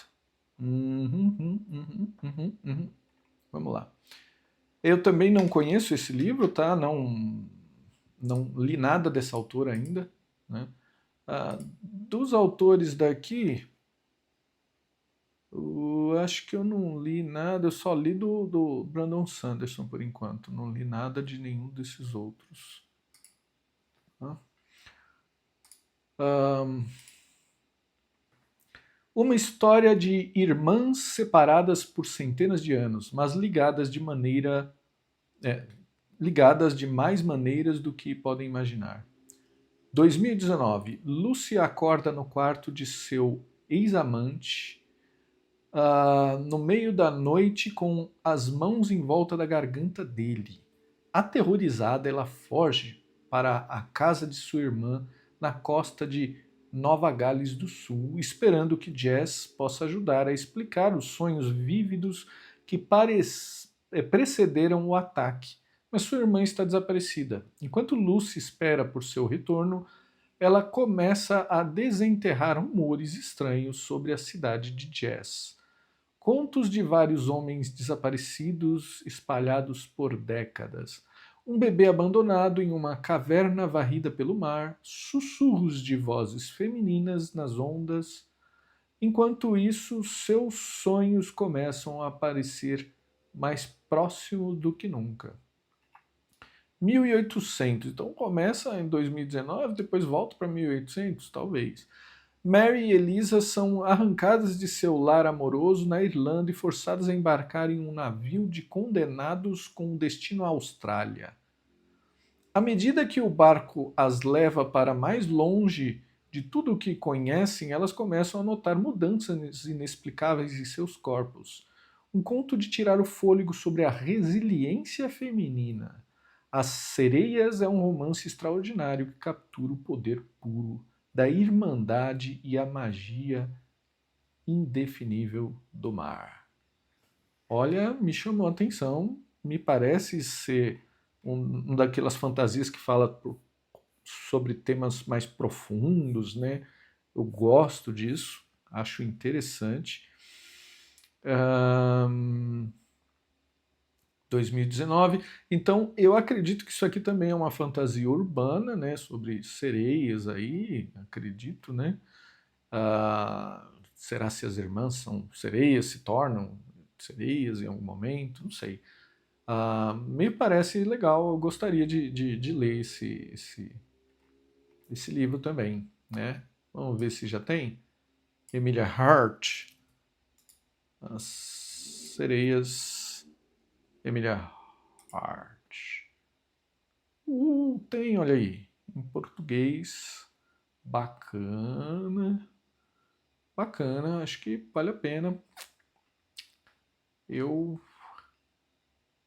Vamos lá. Eu também não conheço esse livro, tá? Não li nada dessa autora ainda. Né? Dos autores daqui, eu acho que eu não li nada, eu só li do Brandon Sanderson por enquanto. Não li nada de nenhum desses outros. Tá? Uma história de irmãs separadas por centenas de anos, mas é, ligadas de mais maneiras do que podem imaginar. 2019, Lucy acorda no quarto de seu ex-amante no meio da noite com as mãos em volta da garganta dele. Aterrorizada, ela foge para a casa de sua irmã na costa de Nova Gales do Sul, esperando que Jess possa ajudar a explicar os sonhos vívidos que precederam o ataque. Mas sua irmã está desaparecida. Enquanto Lucy espera por seu retorno, ela começa a desenterrar rumores estranhos sobre a cidade de Jess. Contos de vários homens desaparecidos espalhados por décadas. Um bebê abandonado em uma caverna varrida pelo mar, sussurros de vozes femininas nas ondas. Enquanto isso, seus sonhos começam a aparecer mais próximo do que nunca. 1800, então começa em 2019, depois volta para 1800, talvez. Mary e Elisa são arrancadas de seu lar amoroso na Irlanda e forçadas a embarcar em um navio de condenados com destino à Austrália. À medida que o barco as leva para mais longe de tudo o que conhecem, elas começam a notar mudanças inexplicáveis em seus corpos. Um conto de tirar o fôlego sobre a resiliência feminina. As Sereias é um romance extraordinário que captura o poder puro da irmandade e a magia indefinível do mar. Olha, me chamou a atenção, me parece ser um daquelas fantasias que fala sobre temas mais profundos, né? Eu gosto disso, acho interessante. 2019. Então, eu acredito que isso aqui também é uma fantasia urbana, né? Sobre sereias aí, acredito, né? Será se as irmãs são sereias, se tornam sereias em algum momento? Não sei. Me parece legal, eu gostaria de ler esse livro também, né? Vamos ver se já tem. Emilia Hart, As Sereias, Emilia Hart. Tem, olha aí, em português, bacana, bacana, acho que vale a pena. Eu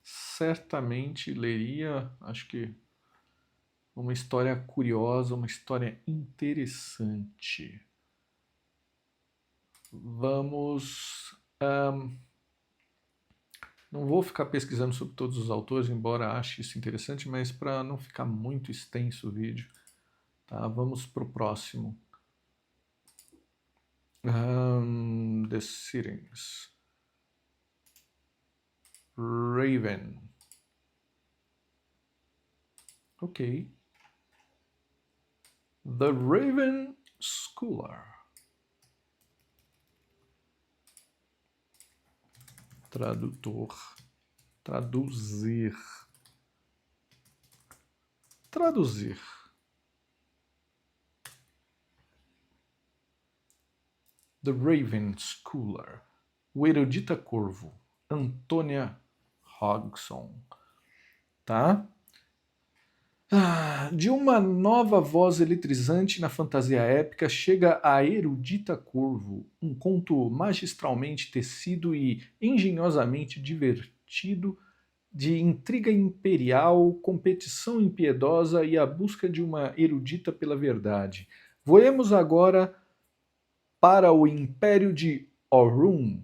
certamente leria, acho que uma história curiosa, uma história interessante. Vamos. Não vou ficar pesquisando sobre todos os autores, embora ache isso interessante, mas para não ficar muito extenso o vídeo, tá? Vamos para o próximo. The Sirens. Raven. Ok. The Raven Schooler. Tradutor. Traduzir. Traduzir. The Raven Schooler. O Erudita Corvo. Antônia Hodgson. Tá? De uma nova voz eletrizante na fantasia épica chega a Erudita Corvo, um conto magistralmente tecido e engenhosamente divertido de intriga imperial, competição impiedosa e a busca de uma erudita pela verdade. Voemos agora para o Império de Aurum,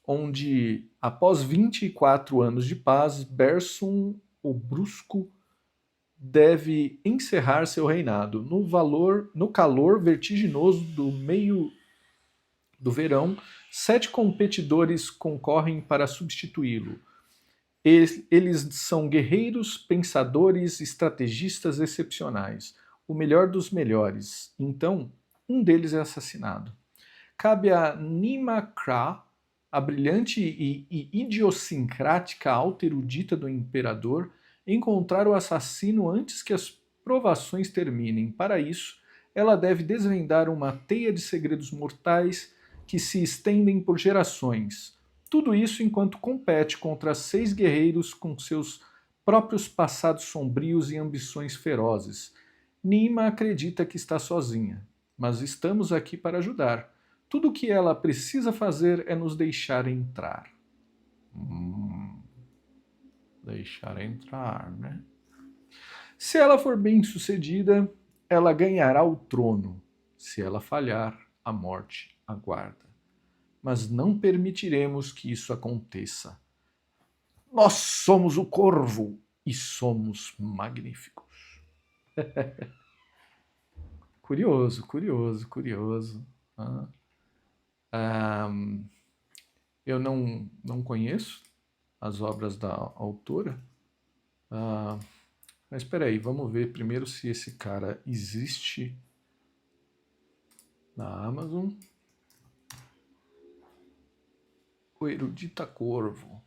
onde, após 24 anos de paz, Bersum o Brusco deve encerrar seu reinado. No calor vertiginoso do meio do verão, 7 competidores concorrem para substituí-lo. Eles são guerreiros, pensadores, estrategistas excepcionais, o melhor dos melhores. Então, um deles é assassinado. Cabe a Nima Kra, a brilhante e idiosincrática alta erudita do imperador, encontrar o assassino antes que as provações terminem. Para isso, ela deve desvendar uma teia de segredos mortais que se estendem por gerações. Tudo isso enquanto compete contra 6 guerreiros com seus próprios passados sombrios e ambições ferozes. Nima acredita que está sozinha, mas estamos aqui para ajudar. Tudo o que ela precisa fazer é nos deixar entrar. Deixar entrar, né? Se ela for bem-sucedida, ela ganhará o trono. Se ela falhar, a morte aguarda. Mas não permitiremos que isso aconteça. Nós somos o Corvo e somos magníficos. Curioso, curioso, curioso. Eu não conheço as obras da autora, mas espera aí, vamos ver primeiro se esse cara existe na Amazon. O Erudita Corvo.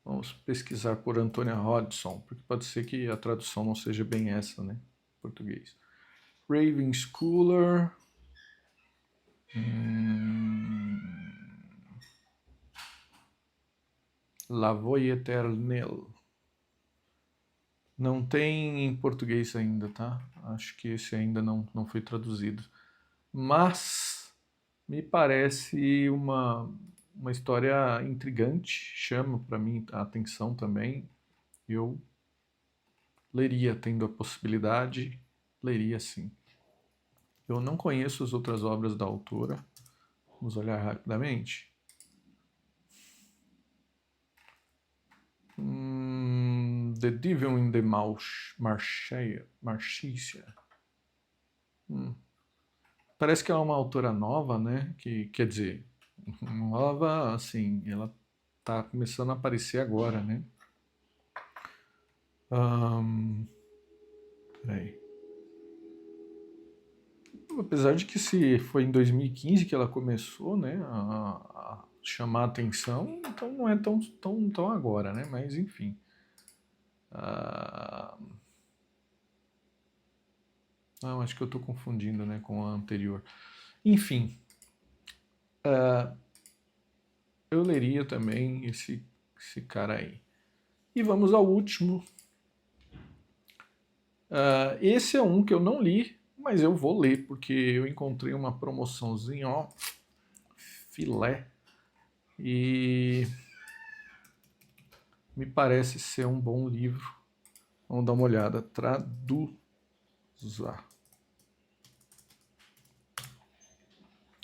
Vamos pesquisar por Antônia Hodgson, porque pode ser que a tradução não seja bem essa, né? Em português. Raven Schooler. La Voix Éternelle. Não tem em português ainda, tá? Acho que esse ainda não foi traduzido. Mas me parece uma história intrigante, chama para mim a atenção também. Eu leria, tendo a possibilidade, leria sim. Eu não conheço as outras obras da autora. Vamos olhar rapidamente. The Devil in the Marchia. Parece que é uma autora nova, né? Que, quer dizer, nova, assim, ela tá começando a aparecer agora, né? Peraí. Apesar de que se foi em 2015 que ela começou, né, a chamar a atenção, então não é tão agora, né? Mas enfim. Não, acho que eu estou confundindo, né, com a anterior. Enfim, eu leria também esse cara aí. E vamos ao último. Esse é um que eu não li, mas eu vou ler, porque eu encontrei uma promoçãozinha, ó, filé, e me parece ser um bom livro. Vamos dar uma olhada. Traduza.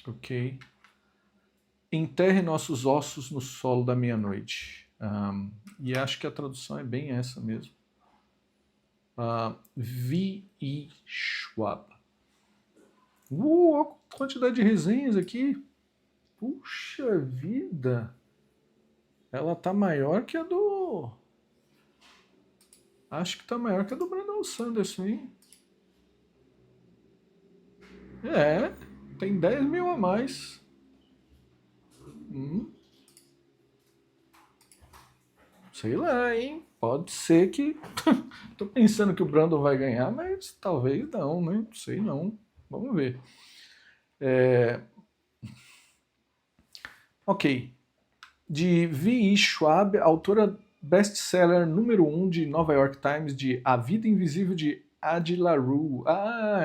Ok. Enterre nossos ossos no solo da meia-noite. E acho que a tradução é bem essa mesmo. V.E. Schwab. Olha a quantidade de resenhas aqui. Puxa vida. Ela tá maior que a Acho que tá maior que a do Brandon Sanderson, hein? É, tem 10 mil a mais. Hum, sei lá, hein? Pode ser que. Tô pensando que o Brandon vai ganhar, mas talvez não, né? Não sei não. Vamos ver. É, ok. De V.E. Schwab, autora best-seller número 1 de Nova York Times de A Vida Invisível de Adi LaRue. Ah,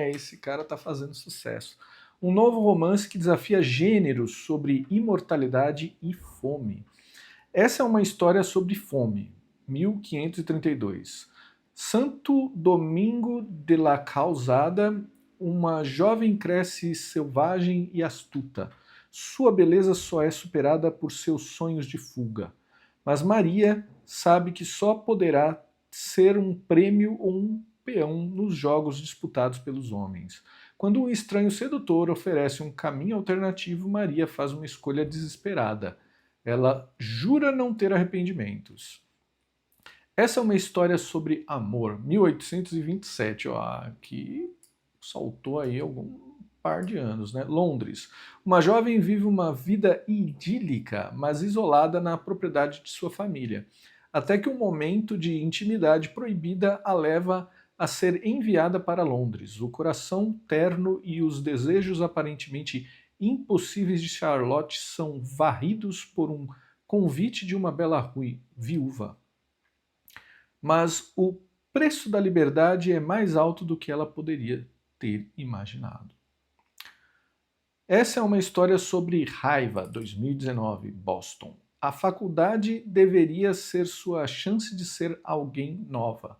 esse cara tá fazendo sucesso. Um novo romance que desafia gêneros sobre imortalidade e fome. Essa é uma história sobre fome. 1532. Santo Domingo de la Calzada, uma jovem cresce selvagem e astuta. Sua beleza só é superada por seus sonhos de fuga. Mas Maria sabe que só poderá ser um prêmio ou um peão nos jogos disputados pelos homens. Quando um estranho sedutor oferece um caminho alternativo, Maria faz uma escolha desesperada. Ela jura não ter arrependimentos. Essa é uma história sobre amor, 1827, ó, que saltou aí algum par de anos, né? Londres. Uma jovem vive uma vida idílica, mas isolada na propriedade de sua família, até que um momento de intimidade proibida a leva a ser enviada para Londres. O coração terno e os desejos aparentemente impossíveis de Charlotte são varridos por um convite de uma bela viúva. Mas o preço da liberdade é mais alto do que ela poderia ter imaginado. Essa é uma história sobre raiva, 2019, Boston. A faculdade deveria ser sua chance de ser alguém nova.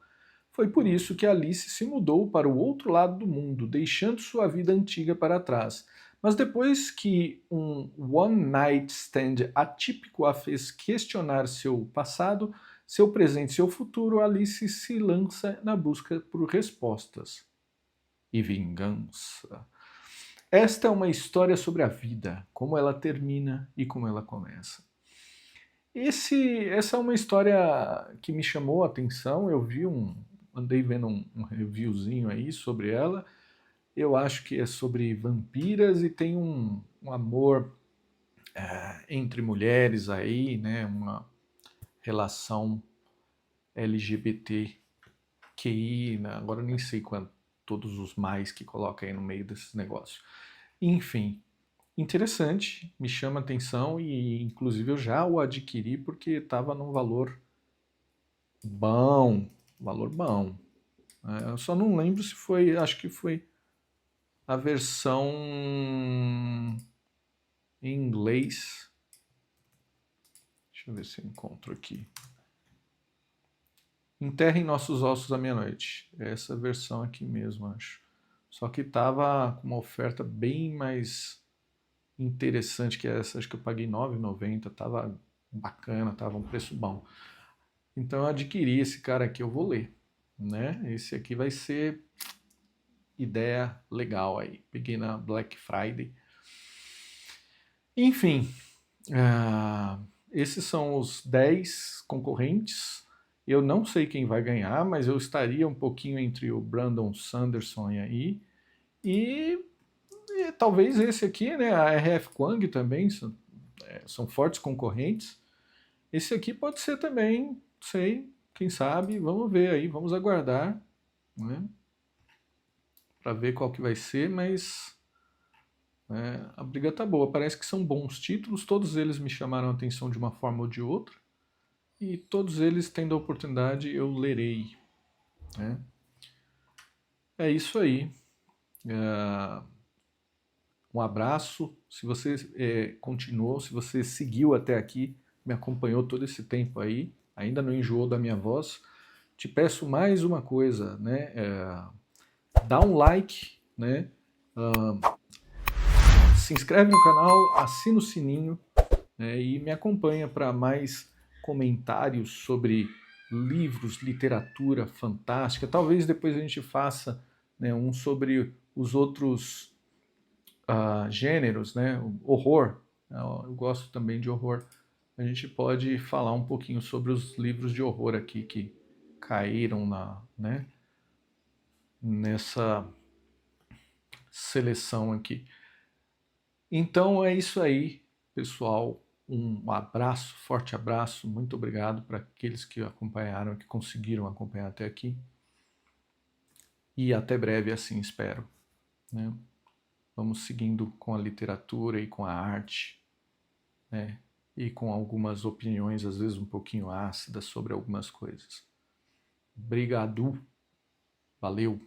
Foi por isso que Alice se mudou para o outro lado do mundo, deixando sua vida antiga para trás. Mas depois que um one-night stand atípico a fez questionar seu passado, seu presente e seu futuro, Alice se lança na busca por respostas e vingança. Esta é uma história sobre a vida, como ela termina e como ela começa. Essa é uma história que me chamou a atenção. Andei vendo um reviewzinho aí sobre ela. Eu acho que é sobre vampiras e tem um amor entre mulheres aí, né? Uma relação LGBTQI, né? Agora eu nem sei quanto, todos os mais que coloca aí no meio desses negócios. Enfim, interessante, me chama a atenção e inclusive eu já o adquiri porque estava num bom, valor bom. Eu só não lembro se foi, acho que foi a versão em inglês. Deixa eu ver se eu encontro aqui. Enterrem nossos ossos à meia-noite. Essa versão aqui mesmo, acho. Só que tava com uma oferta bem mais interessante que essa. Acho que eu paguei R$ 9,90. Tava bacana, tava um preço bom. Então eu adquiri esse cara aqui, eu vou ler. Né? Esse aqui vai ser ideia legal aí. Peguei na Black Friday. Enfim, esses são os 10 concorrentes. Eu não sei quem vai ganhar, mas eu estaria um pouquinho entre o Brandon Sanderson aí e talvez esse aqui, né, a RF Kwang também, são fortes concorrentes. Esse aqui pode ser também, sei, quem sabe, vamos ver aí, vamos aguardar, né, para ver qual que vai ser, mas a briga tá boa. Parece que são bons títulos, todos eles me chamaram a atenção de uma forma ou de outra, e todos eles, tendo a oportunidade, eu lerei. Né? É isso aí. Um abraço. Se você continuou, se você seguiu até aqui, me acompanhou todo esse tempo aí, ainda não enjoou da minha voz, te peço mais uma coisa, né? Dá um like, né? Se inscreve no canal, assina o sininho, né? E me acompanha para mais comentários sobre livros, literatura fantástica. Talvez depois a gente faça, né, um sobre os outros gêneros, né? Horror. Eu gosto também de horror. A gente pode falar um pouquinho sobre os livros de horror aqui que caíram nessa seleção aqui. Então é isso aí, pessoal. Um abraço, forte abraço. Muito obrigado para aqueles que acompanharam, que conseguiram acompanhar até aqui. E até breve, assim espero, né? Vamos seguindo com a literatura e com a arte, né? E com algumas opiniões, às vezes um pouquinho ácidas, sobre algumas coisas. Obrigado. Valeu.